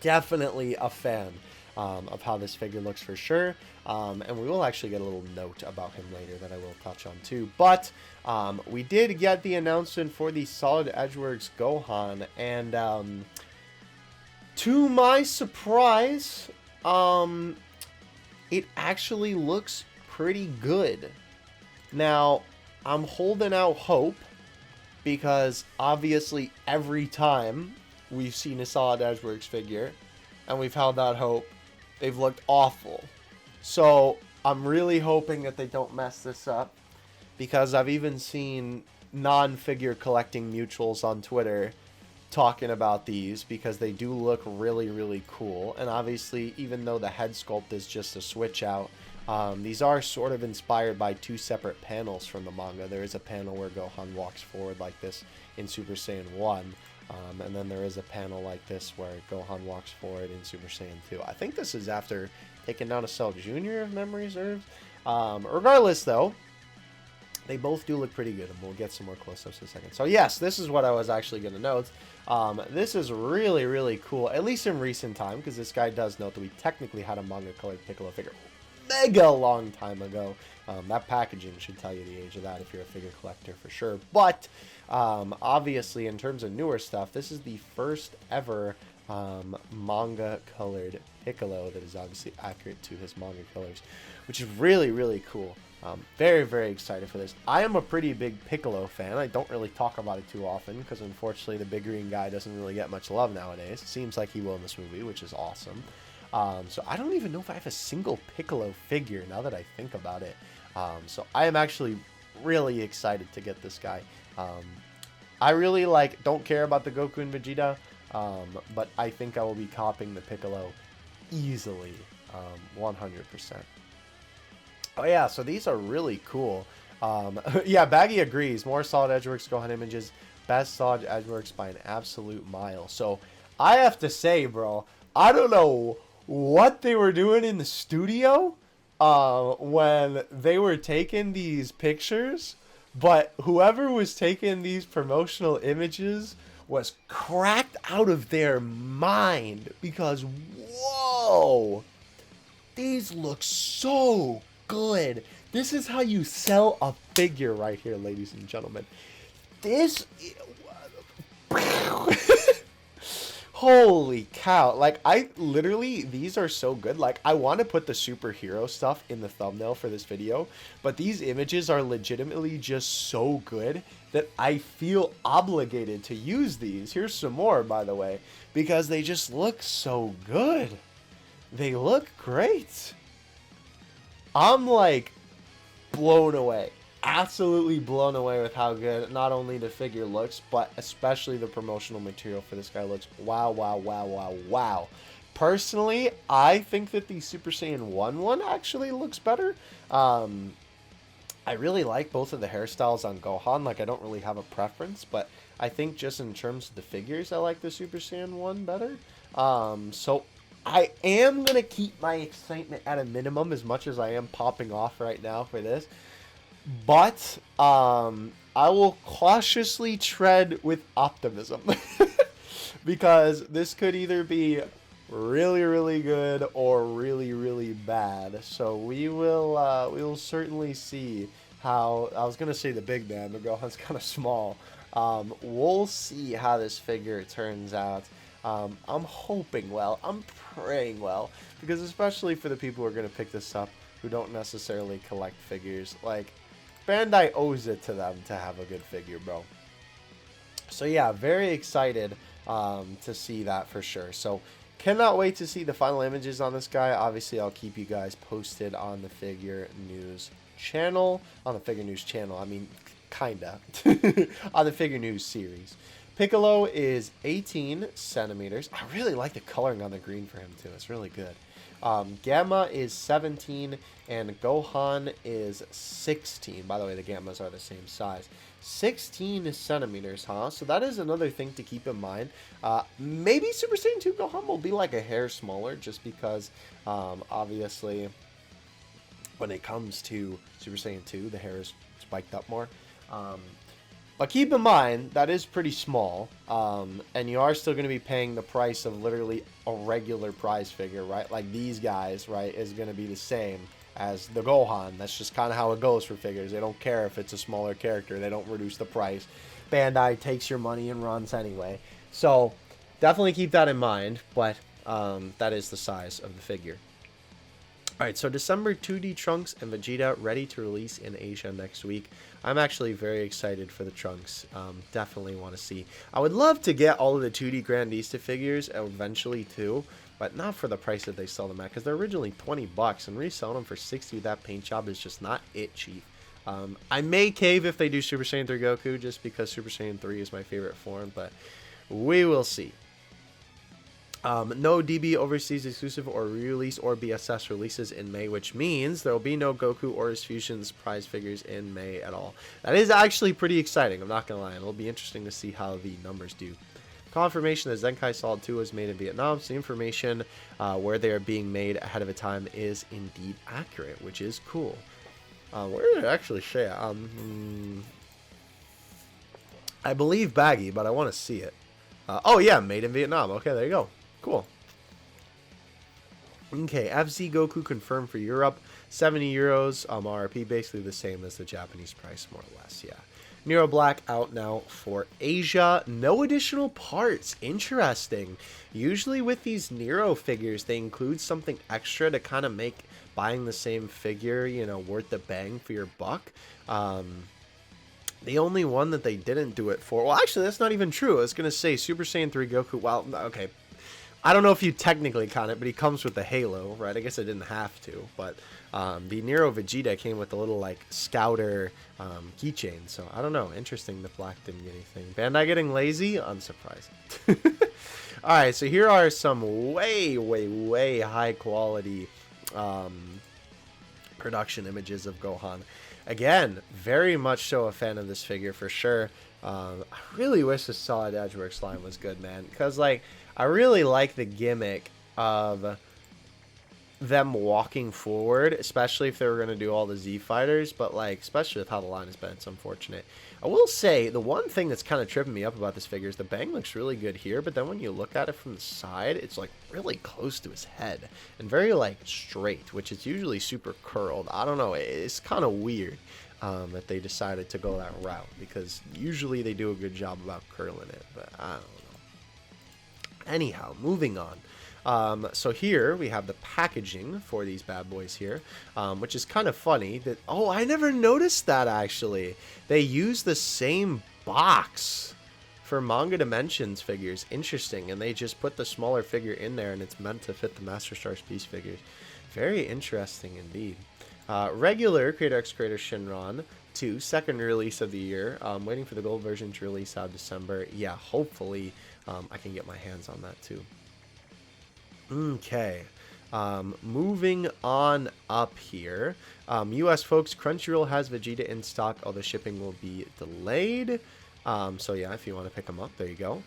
Definitely a fan of how this figure looks for sure. And we will actually get a little note about him later that I will touch on too. But we did get the announcement for the Solid Edgeworks Gohan. And to my surprise, it actually looks pretty good. Now, I'm holding out hope because obviously every time we've seen a Solid Edgeworks figure and we've held out hope, they've looked awful. So I'm really hoping that they don't mess this up, because I've even seen non-figure collecting mutuals on Twitter talking about these because they do look really, really cool. And obviously, even though the head sculpt is just a switch out, these are sort of inspired by two separate panels from the manga. There is a panel where Gohan walks forward like this in Super Saiyan 1. And then there is a panel like this where Gohan walks forward in Super Saiyan 2. I think this is after taking down a Cell Jr. if memory serves. Regardless, though, they both do look pretty good, and we'll get some more close-ups in a second. So yes, this is what I was actually going to note. This is really, really cool, at least in recent time, because this guy does note that we technically had a manga-colored Piccolo figure mega long time ago. That packaging should tell you the age of that if you're a figure collector for sure. But obviously, in terms of newer stuff, this is the first ever manga colored Piccolo that is obviously accurate to his manga colors, which is really, really cool. Very, very excited for this. I am a pretty big Piccolo fan. I don't really talk about it too often because unfortunately the big green guy doesn't really get much love nowadays. It seems like he will in this movie, which is awesome. So I don't even know if I have a single Piccolo figure now that I think about it. So I am actually really excited to get this guy. I really don't care about the Goku and Vegeta, but I think I will be copying the Piccolo easily, 100%. Oh yeah, so these are really cool. Yeah, Baggy agrees. More Solid Edgeworks Gohan images. Best Solid Edgeworks by an absolute mile. So I have to say, bro, I don't know what they were doing in the studio when they were taking these pictures, but whoever was taking these promotional images was cracked out of their mind because, whoa, these look so good. This is how you sell a figure right here, ladies and gentlemen. This... Holy cow. Like, I literally, these are so good. Like, I want to put the superhero stuff in the thumbnail for this video, but these images are legitimately just so good that I feel obligated to use these. Here's some more, by the way, because they just look so good. They look great. I'm like blown away. Absolutely blown away with how good not only the figure looks, but especially the promotional material for this guy looks. Wow, wow, wow, wow, wow. Personally, I think that the Super Saiyan 1 one actually looks better. I really like both of the hairstyles on Gohan. Like, I don't really have a preference, but I think just in terms of the figures, I like the Super Saiyan 1 better. So I am going to keep my excitement at a minimum as much as I am popping off right now for this. But I will cautiously tread with optimism because this could either be really, really good or really, really bad. So we will certainly see how. I was gonna say the big man, but Gohan's kind of small. We'll see how this figure turns out. I'm hoping well. I'm praying well, because especially for the people who are gonna pick this up who don't necessarily collect figures, like, Bandai owes it to them to have a good figure, bro. So yeah, very excited to see that for sure. So cannot wait to see the final images on this guy. Obviously, I'll keep you guys posted on the Figure News channel. On the Figure News channel, I mean, kinda. On the Figure News series. Piccolo is 18 centimeters. I really like the coloring on the green for him, too. It's really good. Gamma is 17 and Gohan is 16. By the way, the Gammas are the same size. 16 centimeters, huh? So that is another thing to keep in mind. Maybe Super Saiyan 2 Gohan will be like a hair smaller, just because obviously when it comes to Super Saiyan 2, the hair is spiked up more. But keep in mind, that is pretty small, and you are still going to be paying the price of literally a regular prize figure, right? Like these guys, right, is going to be the same as the Gohan. That's just kind of how it goes for figures. They don't care if it's a smaller character. They don't reduce the price. Bandai takes your money and runs anyway. So definitely keep that in mind, but that is the size of the figure. Alright, so December 2D Trunks and Vegeta ready to release in Asia next week. I'm actually very excited for the Trunks. Definitely want to see. I would love to get all of the 2D Grandista figures eventually too, but not for the price that they sell them at, because they're originally 20 bucks, and reselling them for 60 with that paint job is just not it cheap. I may cave if they do Super Saiyan 3 Goku, just because Super Saiyan 3 is my favorite form, but we will see. No DB overseas exclusive or re-release or BSS releases in May, which means there will be no Goku or his Fusions prize figures in May at all. That is actually pretty exciting, I'm not going to lie. It'll be interesting to see how the numbers do. Confirmation that Zenkai Solid 2 was made in Vietnam, so the information where they are being made ahead of a time is indeed accurate, which is cool. Where did it actually say it? I believe Baggy, but I want to see it. Oh yeah, made in Vietnam. Okay, there you go. Cool. Okay, FZ Goku confirmed for Europe. 70 euros. RRP, basically the same as the Japanese price, more or less. Yeah. Nero Black out now for Asia. No additional parts. Interesting. Usually with these Nero figures, they include something extra to kind of make buying the same figure, you know, worth the bang for your buck. The only one that they didn't do it for... Well, actually, that's not even true. I was going to say Super Saiyan 3 Goku... Well, okay. I don't know if you technically count it, but he comes with the halo, right? I guess I didn't have to, but the Nero Vegeta came with a little like scouter keychain. So I don't know. Interesting that Black didn't get anything. Bandai getting lazy? Unsurprising. All right, so here are some way high quality production images of Gohan. Again, very much so a fan of this figure for sure. I really wish the Solid Edgeworks line was good, man, because like I really like the gimmick of them walking forward, especially if they were going to do all the Z fighters, but like especially with how the line has been, it's unfortunate. I will say the one thing that's kind of tripping me up about this figure is the bang looks really good here, but then when you look at it from the side, it's like really close to his head and very like straight, which is usually super curled. I don't know, it's kind of weird that they decided to go that route, because usually they do a good job about curling it, but I don't know. Anyhow, moving on. So here we have the packaging for these bad boys here, which is kind of funny that, oh, I never noticed that actually. They use the same box for Manga Dimensions figures. Interesting. And they just put the smaller figure in there and it's meant to fit the Master Stars Peace figures. Very interesting indeed. Regular Creator X Creator Shinron 2, second release of the year. Waiting for the gold version to release out December. Yeah, hopefully I can get my hands on that too. Okay, moving on up here. US folks, Crunchyroll has Vegeta in stock, although shipping will be delayed. So yeah, if you want to pick them up, there you go.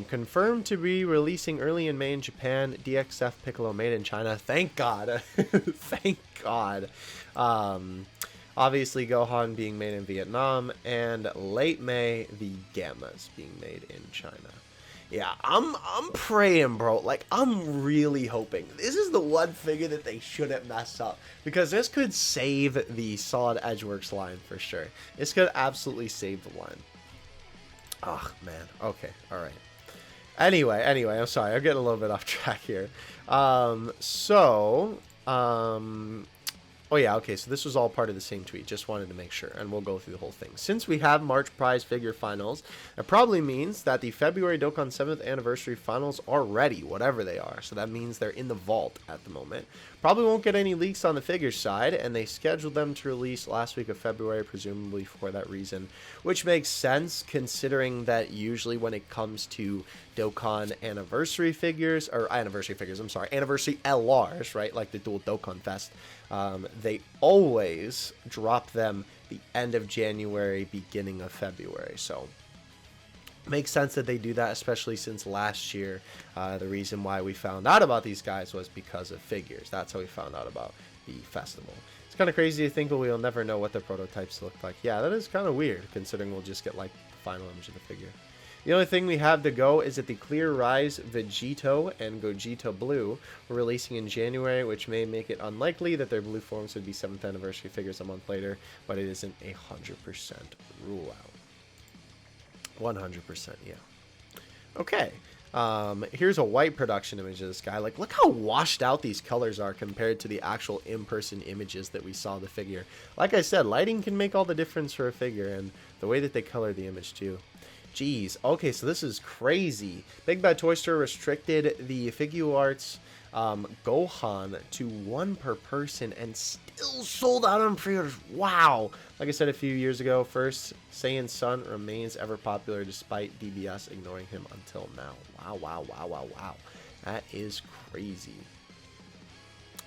Confirmed to be releasing early in May in Japan. DXF Piccolo made in China. Thank God. Thank God. Obviously, Gohan being made in Vietnam, and late May, the Gammas being made in China. Yeah, I'm praying, bro. Like, I'm really hoping. This is the one figure that they shouldn't mess up, because this could save the Solid Edgeworks line for sure. This could absolutely save the line. Oh, man. Okay, all right. Anyway, I'm sorry. I'm getting a little bit off track here. Oh yeah, okay, so this was all part of the same tweet. Just wanted to make sure, and we'll go through the whole thing. Since we have March prize figure finals, it probably means that the February Dokkan 7th anniversary finals are ready, whatever they are. So that means they're in the vault at the moment. Probably won't get any leaks on the figure side, and they scheduled them to release last week of February, presumably for that reason, which makes sense considering that usually when it comes to Dokkan anniversary figures, or anniversary figures, I'm sorry, anniversary LRs, right, like the Dual Dokkan Fest, they always drop them the end of January, beginning of February. So makes sense that they do that, especially since last year the reason why we found out about these guys was because of figures. That's how we found out about the festival. It's kind of crazy to think that we'll never know what the prototypes look like. Yeah, that is kind of weird considering we'll just get like the final image of the figure. The only thing we have to go is that the Clear Rise Vegito and Gogeta Blue were releasing in January, which may make it unlikely that their blue forms would be 7th anniversary figures a month later, but it isn't a 100% rule out. 100%, yeah. Okay, here's a white production image of this guy. Like, look how washed out these colors are compared to the actual in-person images that we saw of the figure. Like I said, lighting can make all the difference for a figure, and the way that they color the image too. Jeez. Okay, so this is crazy. Big Bad Toy Store restricted the Figuarts Gohan to 1 per person and still sold out on pre-orders. Wow. Like I said a few years ago, first Saiyan's son remains ever popular despite DBS ignoring him until now. Wow. That is crazy.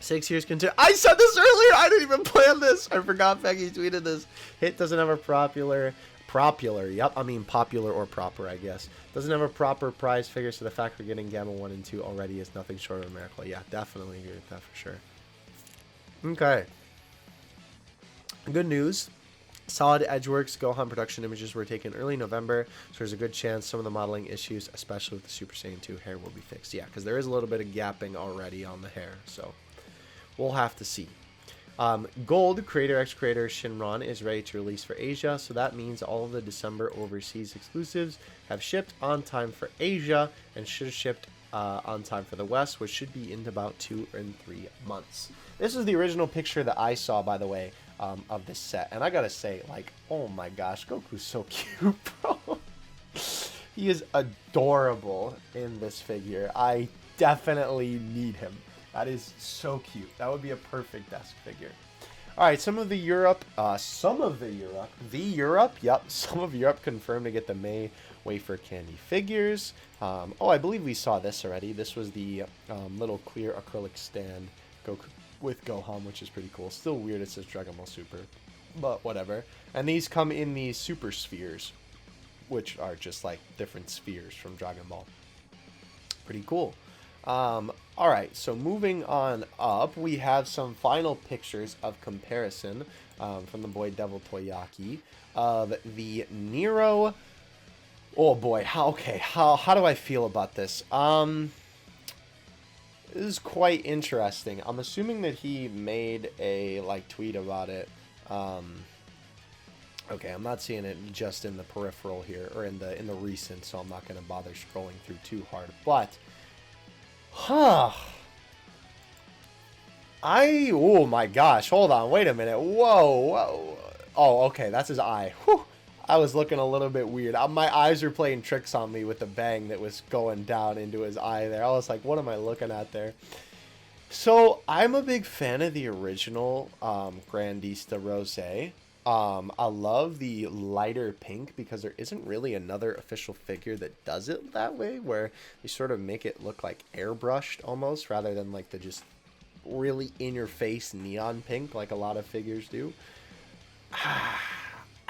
6 years continue. I said this earlier. I didn't even plan this. I forgot Peggy tweeted this. Hit doesn't have a popular, yep, I mean popular or proper, I guess. Doesn't have a proper prize figure, so the fact we're getting Gamma 1 and 2 already is nothing short of a miracle. Yeah, definitely agree with that for sure. Okay. Good news. Solid Edgeworks Gohan production images were taken early November, so there's a good chance some of the modeling issues, especially with the Super Saiyan 2 hair, will be fixed. Yeah, because there is a little bit of gapping already on the hair, so we'll have to see. Gold Creator X Creator Shinron is ready to release for Asia, so that means all of the December overseas exclusives have shipped on time for Asia and should have shipped on time for the West, which should be in about 2 and 3 months. This is the original picture that I saw, by the way, of this set, and I gotta say, like, oh my gosh, Goku's so cute, bro. He is adorable in this figure. I definitely need him. That is so cute. That would be a perfect desk figure. All right, some of Europe, yep, some of Europe confirmed to get the May wafer candy figures. Oh, I believe we saw this already. This was the little clear acrylic stand Goku with Gohan, which is pretty cool. Still weird it says Dragon Ball Super, but whatever. And these come in these super spheres, which are just like different spheres from Dragon Ball. Pretty cool. All right, so moving on up, we have some final pictures of comparison from the boy Devil Toyaki of the Nero. Oh boy, how do I feel about this? This is quite interesting. I'm assuming that he made a tweet about it. Okay, I'm not seeing it just in the peripheral here or in the recent, so I'm not going to bother scrolling through too hard. But oh my gosh, hold on, wait a minute. Whoa. Oh, okay, that's his eye. Whew. I was looking a little bit weird. My eyes were playing tricks on me with the bang that was going down into his eye there. I was like, what am I looking at there? So, I'm a big fan of the original Grandista Rosé. I love the lighter pink because there isn't really another official figure that does it that way, where they sort of make it look like airbrushed almost, rather than like the just really in-your-face neon pink like a lot of figures do.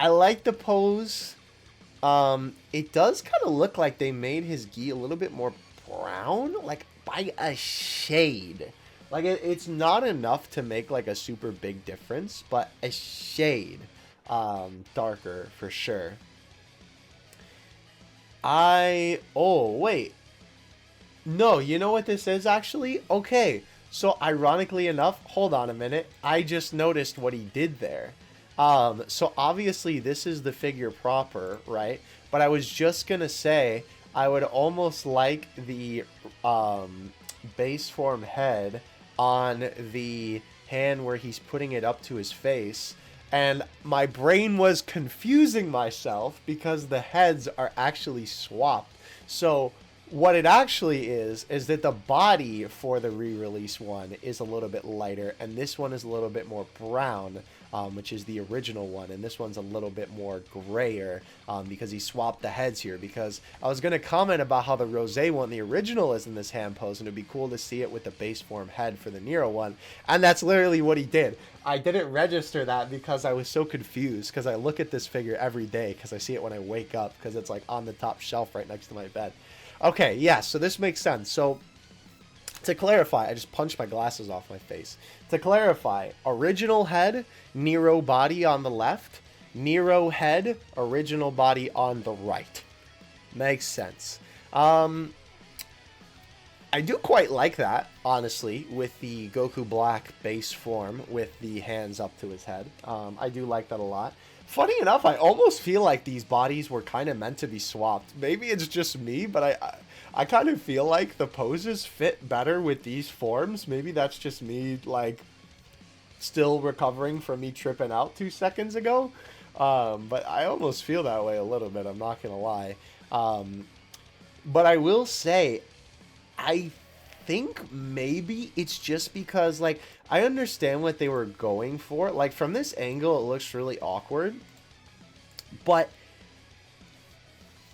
I like the pose. It does kind of look like they made his gi a little bit more brown, like by a shade. Like, it's not enough to make, like, a super big difference, but a shade darker for sure. Oh, wait. No, you know what this is, actually? Okay, so ironically enough, hold on a minute. I just noticed what he did there. So obviously this is the figure proper, right? But I was just going to say, I would almost like the base form head on the hand where he's putting it up to his face, and my brain was confusing myself because the heads are actually swapped. So what it actually is that the body for the re-release one is a little bit lighter, and this one is a little bit more brown, which is the original one, and this one's a little bit more grayer because he swapped the heads here. Because I was going to comment about how the Rosé one, the original, is in this hand pose, and it'd be cool to see it with the base form head for the Nero one, and that's literally what he did. I didn't register that because I was so confused, because I look at this figure every day because I see it when I wake up, because it's like on the top shelf right next to my bed. Okay, yeah, so this makes sense. So, to clarify, I just punched my glasses off my face. To clarify, original head, Nero body on the left, Nero head, original body on the right. Makes sense. I do quite like that, honestly, with the Goku Black base form with the hands up to his head. I do like that a lot. Funny enough, I almost feel like these bodies were kind of meant to be swapped. Maybe it's just me, but I kind of feel like the poses fit better with these forms. Maybe that's just me, like, still recovering from me tripping out 2 seconds ago. But I almost feel that way a little bit, I'm not going to lie. But I will say, I think maybe it's just because, like, I understand what they were going for. Like, from this angle, it looks really awkward. But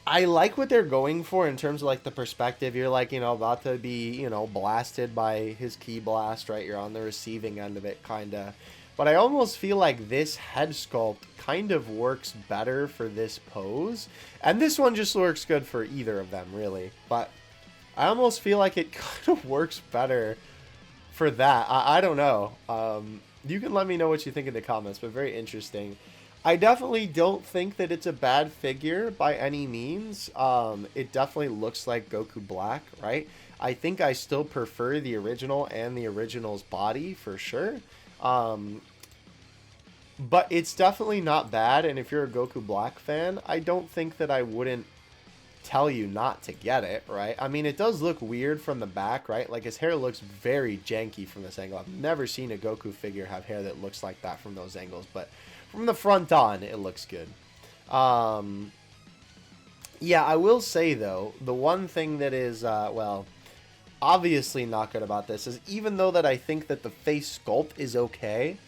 I like what they're going for in terms of, like, the perspective. You're, like, you know, about to be, you know, blasted by his ki blast, right? You're on the receiving end of it, kind of. But I almost feel like this head sculpt kind of works better for this pose. And this one just works good for either of them, really. But I almost feel like it kind of works better for that. I don't know. You can let me know what you think in the comments, but very interesting. I definitely don't think that it's a bad figure by any means. It definitely looks like Goku Black, right? I think I still prefer the original and the original's body for sure. But it's definitely not bad, and if you're a Goku Black fan, I don't think that I wouldn't tell you not to get it, right? I mean, it does look weird from the back, right? Like, his hair looks very janky from this angle. I've never seen a Goku figure have hair that looks like that from those angles, but from the front on, it looks good. Yeah, I will say, though, the one thing that is, well, obviously not good about this is even though that I think that the face sculpt is okay,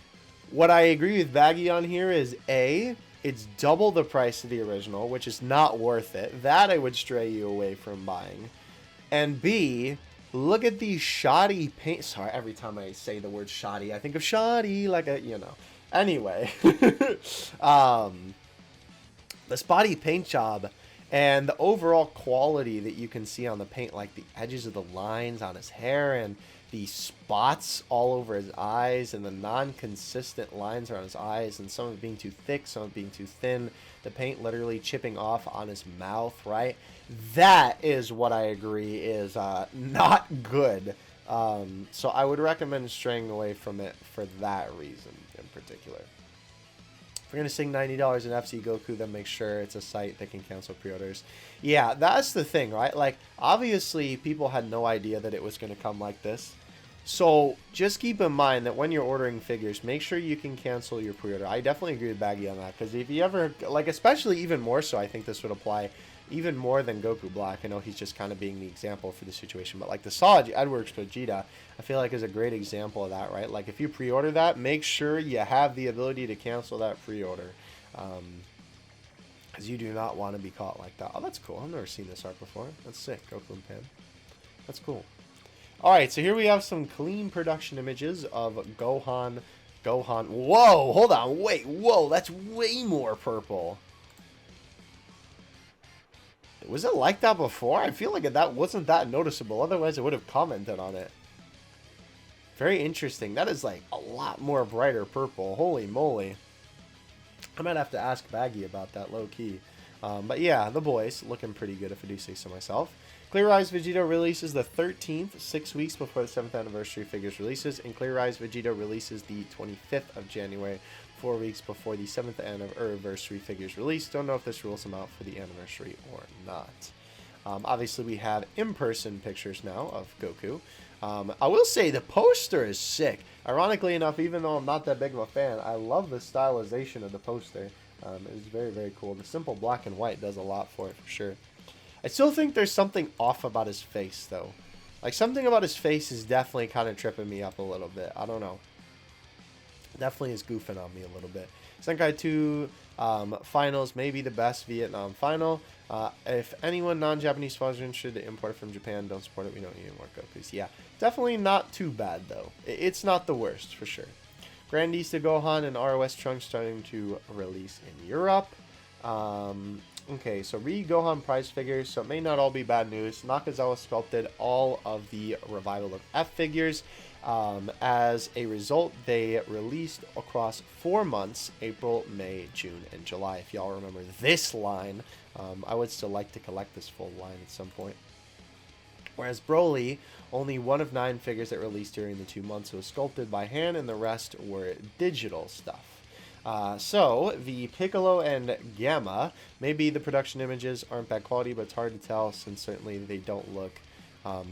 what I agree with Baggy on here is A, it's double the price of the original, which is not worth it. That I would stray you away from buying. And B, look at these shoddy paint. Sorry, every time I say the word shoddy, I think of shoddy like a, you know. Anyway, the spotty paint job and the overall quality that you can see on the paint, like the edges of the lines on his hair and the spots all over his eyes and the non-consistent lines around his eyes, and some of it being too thick, some of it being too thin, the paint literally chipping off on his mouth, right? That is what I agree is not good. So I would recommend straying away from it for that reason in particular. If you're going to sing $90 in FC Goku, then make sure it's a site that can cancel pre-orders. Yeah, that's the thing, right? Like, obviously, people had no idea that it was going to come like this. So, just keep in mind that when you're ordering figures, make sure you can cancel your pre-order. I definitely agree with Baggy on that, because if you ever, like, especially even more so, I think this would apply even more than Goku Black. I know he's just kind of being the example for the situation, but like the Solid Edwards Vegeta, I feel like is a great example of that, right? Like if you pre-order that, make sure you have the ability to cancel that pre-order, because you do not want to be caught like that. Oh, that's cool. I've never seen this art before. That's sick. Goku and Pan. That's cool. All right, so here we have some clean production images of Gohan. Whoa, hold on, wait, whoa, that's way more purple. Was it like that before? I feel like that wasn't that noticeable. Otherwise, I would have commented on it. Very interesting. That is like a lot more brighter purple. Holy moly. I might have to ask Baggy about that low-key. But yeah, the boys looking pretty good if I do say so myself. Clear Eyes Vegeta releases the 13th, 6 weeks before the 7th anniversary figures releases. And Clear Eyes Vegeta releases the 25th of January. 4 weeks before the 7th anniversary figures release. Don't know if this rules them out for the anniversary or not. Obviously, we have in-person pictures now of Goku. I will say the poster is sick. Ironically enough, even though I'm not that big of a fan, I love the stylization of the poster. It's very, very cool. The simple black and white does a lot for it, for sure. I still think there's something off about his face, though. Like, something about his face is definitely kind of tripping me up a little bit. I don't know. Definitely is goofing on me a little bit. Zenkai 2 finals may be the best Vietnam final. If anyone non-Japanese sponsors are interested to import it from Japan, don't support it. We don't need any more Gokus. Yeah, definitely not too bad, though. It's not the worst, for sure. Grandista Gohan and ROS Trunks starting to release in Europe. Okay, so Gohan prize figures, so it may not all be bad news. Nakazawa sculpted all of the Revival of F figures. As a result, they released across 4 months, April, May, June, and July. If y'all remember this line, I would still like to collect this full line at some point. Whereas Broly, only 1 of 9 figures that released during the 2 months was sculpted by hand, and the rest were digital stuff. So, the Piccolo and Gamma, maybe the production images aren't bad quality, but it's hard to tell since certainly they don't look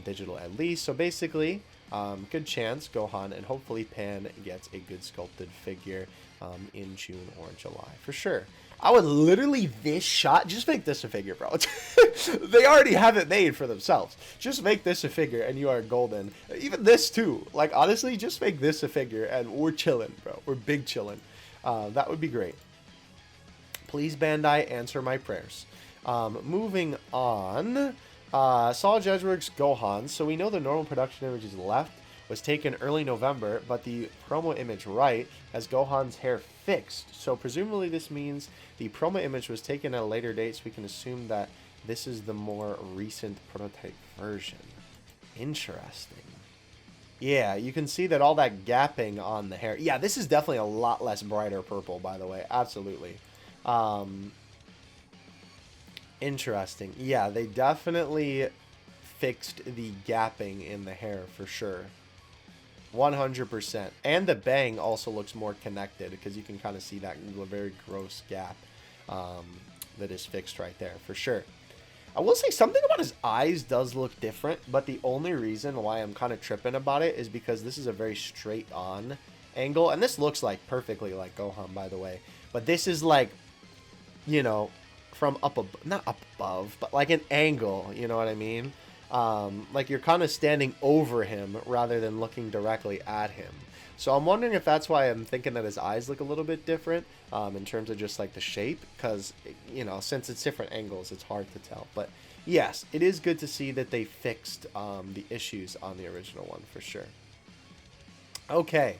digital at least. So basically, good chance Gohan and hopefully Pan gets a good sculpted figure in June or July for sure. I would literally this shot, just make this a figure, bro. They already have it made for themselves. Just make this a figure and you are golden. Even this too. Like honestly, just make this a figure and we're chilling, bro. We're big chilling. That would be great. Please, Bandai, answer my prayers. Moving on. Solid Edwards Gohan. So we know the normal production images left was taken early November, but the promo image right has Gohan's hair fixed. So presumably this means the promo image was taken at a later date, so we can assume that this is the more recent prototype version. Interesting. Yeah, you can see that all that gapping on the hair. Yeah, this is definitely a lot less brighter purple, by the way. Absolutely. Interesting. Yeah, they definitely fixed the gapping in the hair for sure. 100%. And the bang also looks more connected because you can kind of see that very gross gap that is fixed right there for sure. I will say something about his eyes does look different, but the only reason why I'm kind of tripping about it is because this is a very straight on angle, and this looks like perfectly like Gohan, by the way, but this is like, you know, from up above, not up above, but like an angle, you know what I mean? Like you're kind of standing over him rather than looking directly at him. So I'm wondering if that's why I'm thinking that his eyes look a little bit different in terms of just like the shape, because, you know, since it's different angles, it's hard to tell. But yes, it is good to see that they fixed the issues on the original one for sure. Okay.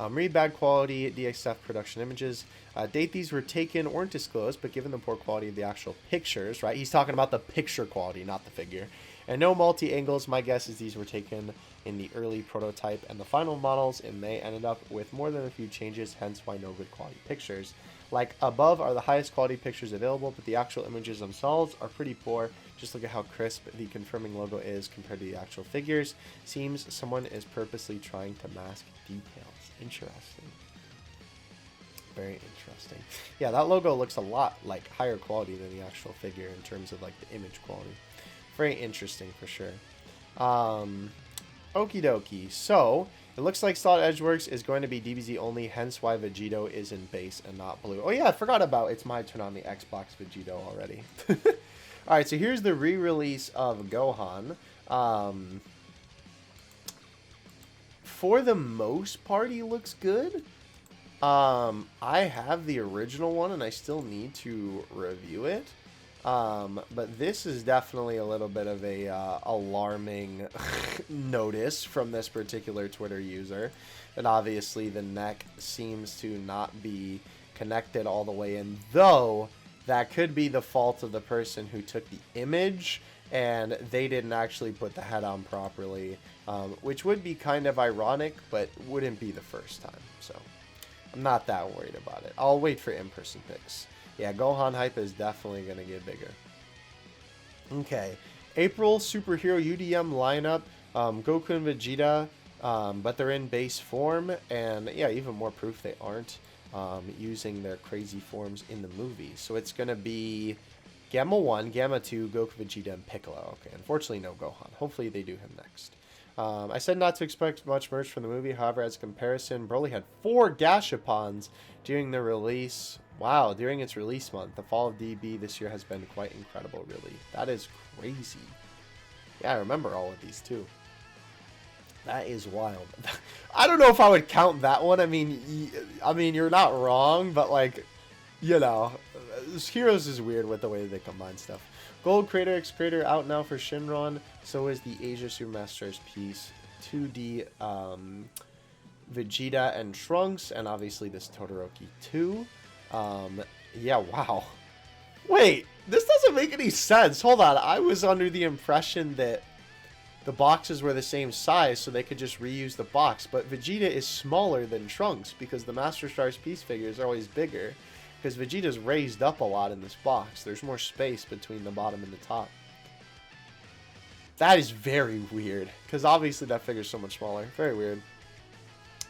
Read bad quality DXF production images. Date these were taken or disclosed, but given the poor quality of the actual pictures, right? He's talking about the picture quality, not the figure. And no multi-angles, my guess is these were taken in the early prototype and the final models, and they ended up with more than a few changes, hence why no good quality pictures. Like above are the highest quality pictures available, but the actual images themselves are pretty poor. Just look at how crisp the confirming logo is compared to the actual figures. Seems someone is purposely trying to mask details. Interesting. Very interesting. Yeah, that logo looks a lot like higher quality than the actual figure in terms of like the image quality. Very interesting for sure. Okie dokie. So it looks like Solid Edgeworks is going to be DBZ only, hence why Vegito is in base and not blue. Oh yeah, I forgot about it's my turn on the Xbox Vegito already. Alright, so here's the re-release of Gohan. For the most part, he looks good. I have the original one, and I still need to review it. But this is definitely a little bit of a alarming notice from this particular Twitter user. And obviously, the neck seems to not be connected all the way in, though that could be the fault of the person who took the image and they didn't actually put the head on properly, which would be kind of ironic, but wouldn't be the first time. So I'm not that worried about it. I'll wait for in-person pics. Yeah, Gohan hype is definitely going to get bigger. Okay, April superhero UDM lineup, Goku and Vegeta, but they're in base form, and yeah, even more proof they aren't using their crazy forms in the movie. So it's going to be Gamma 1, Gamma 2, Goku, Vegeta, and Piccolo. Okay, unfortunately no Gohan. Hopefully they do him next. I said not to expect much merch from the movie. However, as a comparison, Broly had 4 Gashapons during the release. Wow, during its release month. The fall of DB this year has been quite incredible, really. That is crazy. Yeah, I remember all of these, too. That is wild. I don't know if I would count that one. I mean, you're not wrong, but, like, you know, Heroes is weird with the way they combine stuff. Gold Crater X Crater out now for Shinron. So is the Asia Supermasters piece. 2D Vegeta and Trunks, and obviously this Todoroki 2. Yeah, wow. Wait, this doesn't make any sense. Hold on, I was under the impression that the boxes were the same size, so they could just reuse the box. But Vegeta is smaller than Trunks because the Master Stars piece figures are always bigger. Because Vegeta's raised up a lot in this box. There's more space between the bottom and the top. That is very weird. Because obviously that figure's so much smaller. Very weird.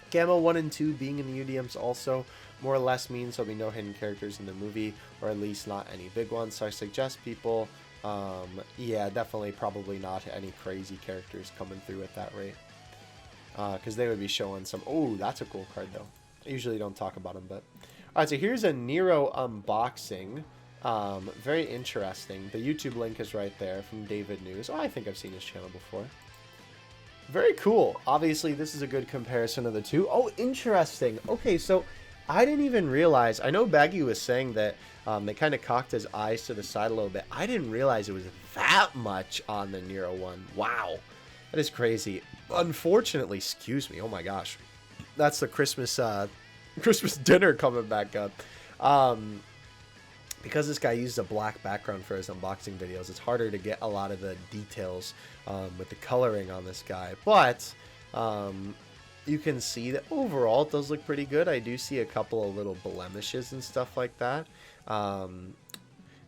Gamma 1 and 2 being in the UDMs also more or less means there'll be no hidden characters in the movie. Or at least not any big ones. So I suggest people, yeah, definitely probably not any crazy characters coming through at that rate. Because they would be showing some... Oh, that's a cool card though. I usually don't talk about them, but... Alright, so here's a Nero unboxing. Very interesting. The YouTube link is right there from David News. Oh, I think I've seen his channel before. Very cool. Obviously, this is a good comparison of the two. Oh, interesting. Okay, so I didn't even realize. I know Baggy was saying that they kind of cocked his eyes to the side a little bit. I didn't realize it was that much on the Nero one. Wow. That is crazy. Unfortunately, excuse me. Oh my gosh. That's the Christmas dinner coming back up. Because this guy uses a black background for his unboxing videos, it's harder to get a lot of the details with the coloring on this guy. But you can see that overall it does look pretty good. I do see a couple of little blemishes and stuff like that.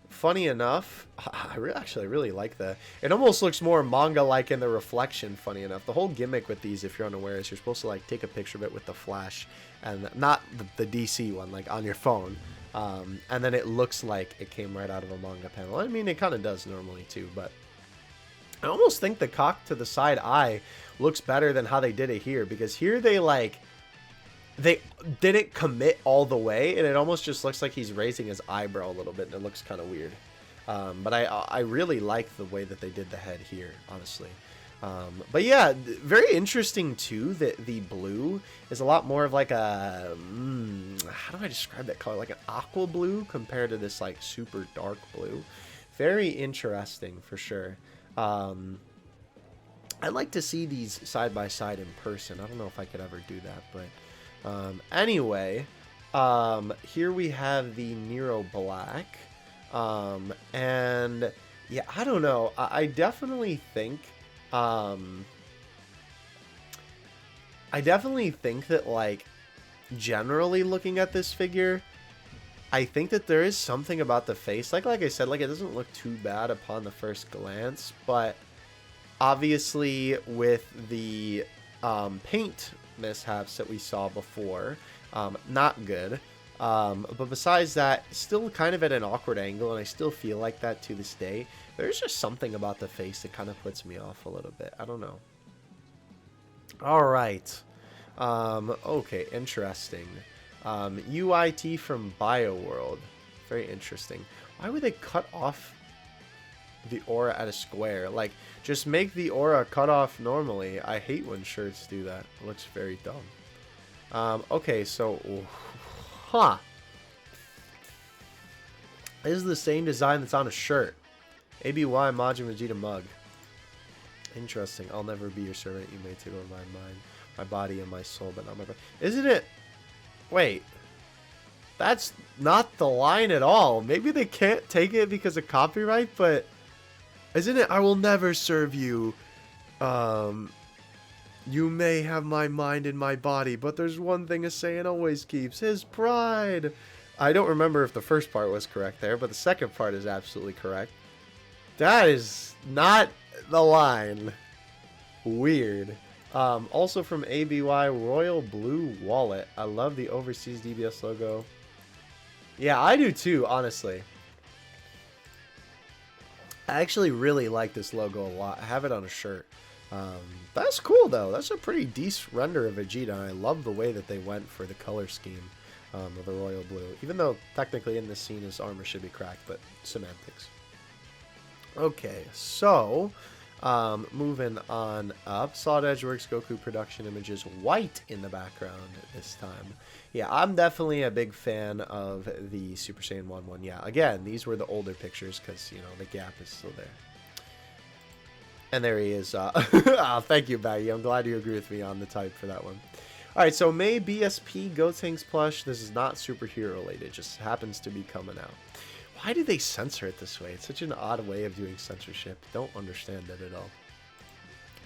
Funny enough, I really like that. It almost looks more manga-like in the reflection, funny enough. The whole gimmick with these, if you're unaware, is you're supposed to like take a picture of it with the flash, and not the DC one, like on your phone. And then it looks like it came right out of a manga panel. I mean, it kind of does normally too, but I almost think the cock to the side eye looks better than how they did it here, because here they didn't commit all the way, and it almost just looks like he's raising his eyebrow a little bit, and it looks kind of weird. But I really like the way that they did the head here, honestly. But yeah, very interesting too that the blue is a lot more of like a, how do I describe that color? Like an aqua blue compared to this like super dark blue. Very interesting for sure. I'd like to see these side by side in person. I don't know if I could ever do that, but anyway, here we have the Nero Black. And yeah, I don't know. I definitely think that, like, generally looking at this figure, I think that there is something about the face. Like I said, like, it doesn't look too bad upon the first glance, but obviously with the paint mishaps that we saw before, not good. But besides that, still kind of at an awkward angle, and I still feel like that to this day. There's just something about the face that kind of puts me off a little bit. I don't know. All right. Okay, interesting. UIT from BioWorld. Very interesting. Why would they cut off the aura at a square? Like, just make the aura cut off normally. I hate when shirts do that. It looks very dumb. Okay, so... Huh. This is the same design that's on a shirt. ABY Majin Vegeta mug. Interesting. I'll never be your servant. You may take over my mind, my body, and my soul, but not my body. Isn't it? Wait. That's not the line at all. Maybe they can't take it because of copyright, but isn't it? I will never serve you. You may have my mind and my body, but there's one thing a Saiyan always keeps, his pride. I don't remember if the first part was correct there, but the second part is absolutely correct. That is not the line. Weird. Also from ABY, Royal Blue Wallet. I love the overseas DBS logo. Yeah, I do too, honestly. I actually really like this logo a lot. I have it on a shirt. That's cool though. That's a pretty decent render of Vegeta, and I love the way that they went for the color scheme of the royal blue. Even though technically in this scene his armor should be cracked, but semantics. Okay, so moving on up. Solid Edge Works Goku production images, white in the background this time. Yeah, I'm definitely a big fan of the Super Saiyan 1-1. Yeah, again, these were the older pictures because, you know, the gap is still there. And there he is. Oh, thank you, Baggy. I'm glad you agree with me on the type for that one. Alright, so May BSP Gotenks plush. This is not superhero related. It just happens to be coming out. Why do they censor it this way? It's such an odd way of doing censorship. Don't understand it at all.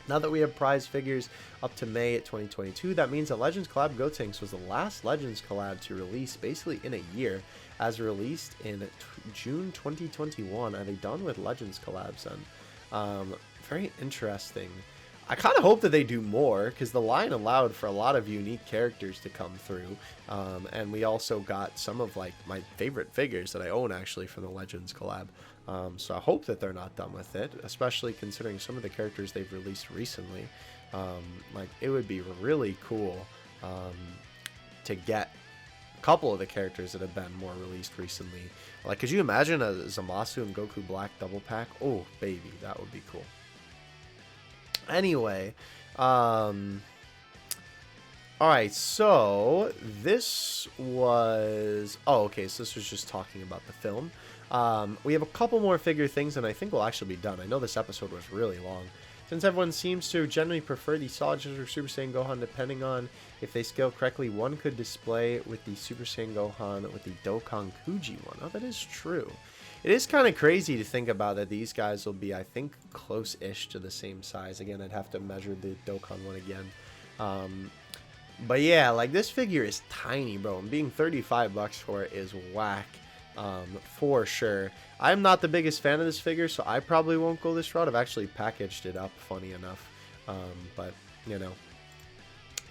Now that we have prize figures up to May 2022, that means that Legends Collab Gotenks was the last Legends collab to release basically in a year, as released in June 2021. Are they done with Legends collabs then? Very interesting. I kind of hope that they do more, because the line allowed for a lot of unique characters to come through. And we also got some of like my favorite figures that I own actually from the Legends collab. So I hope that they're not done with it, especially considering some of the characters they've released recently. Like, it would be really cool to get a couple of the characters that have been more released recently. Like, could you imagine a Zamasu and Goku Black double pack? Oh, baby, that would be cool. Anyway, alright, so this was... Oh, okay, so this was just talking about the film. We have a couple more figure things, and I think we'll actually be done. I know this episode was really long. Since everyone seems to generally prefer the Solid or Super Saiyan Gohan, depending on if they scale correctly, one could display with the Super Saiyan Gohan with the Dokkan Kuji one. Oh, that is true. It is kind of crazy to think about that these guys will be, I think, close-ish to the same size. Again, I'd have to measure the Dokkan one again. But yeah, like, this figure is tiny, bro. And being 35 bucks for it is whack, for sure. I'm not the biggest fan of this figure, so I probably won't go this route. I've actually packaged it up, funny enough. But, you know,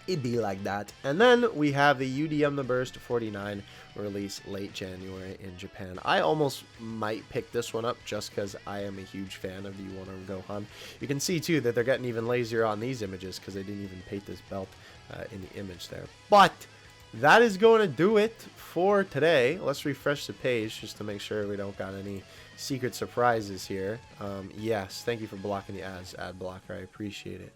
it'd be like that. And then we have the UDM The Burst 49 release late January in Japan. I almost might pick this one up just because I am a huge fan of the One-Arm Gohan. You can see too that they're getting even lazier on these images because they didn't even paint this belt in the image there. But that is going to do it for today. Let's refresh the page just to make sure we don't got any secret surprises here. Yes, thank you for blocking the ad blocker. I appreciate it.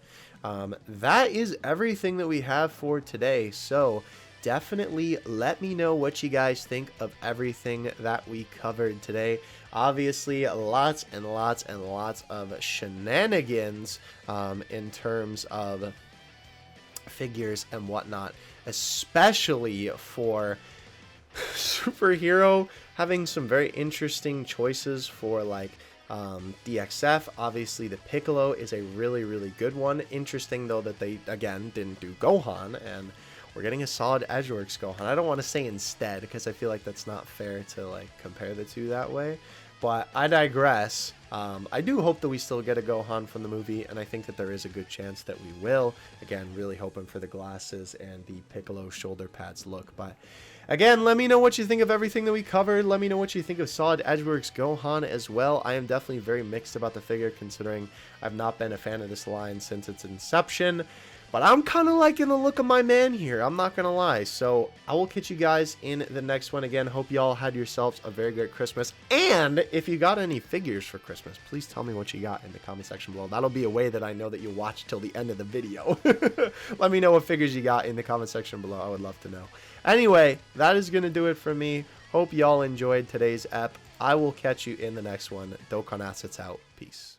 That is everything that we have for today. So definitely let me know what you guys think of everything that we covered today. Obviously, lots and lots and lots of shenanigans in terms of figures and whatnot, especially for superhero, having some very interesting choices for like DXF. Obviously the Piccolo is a really good one. Interesting though that they again didn't do Gohan, and we're getting a solid Edgeworks Gohan. I don't want to say instead because I feel like that's not fair to like compare the two that way, but I digress. I do hope that we still get a Gohan from the movie, and I think that there is a good chance that we will. Again, really hoping for the glasses and the Piccolo shoulder pads look. But again, let me know what you think of everything that we covered. Let me know what you think of Solid Edgeworks Gohan as well. I am definitely very mixed about the figure, considering I've not been a fan of this line since its inception. But I'm kind of liking the look of my man here. I'm not going to lie. So I will catch you guys in the next one. Again, hope you all had yourselves a very great Christmas. And if you got any figures for Christmas, please tell me what you got in the comment section below. That'll be a way that I know that you watched till the end of the video. Let me know what figures you got in the comment section below. I would love to know. Anyway, that is going to do it for me. Hope y'all enjoyed today's ep. I will catch you in the next one. Dokkan Assets out. Peace.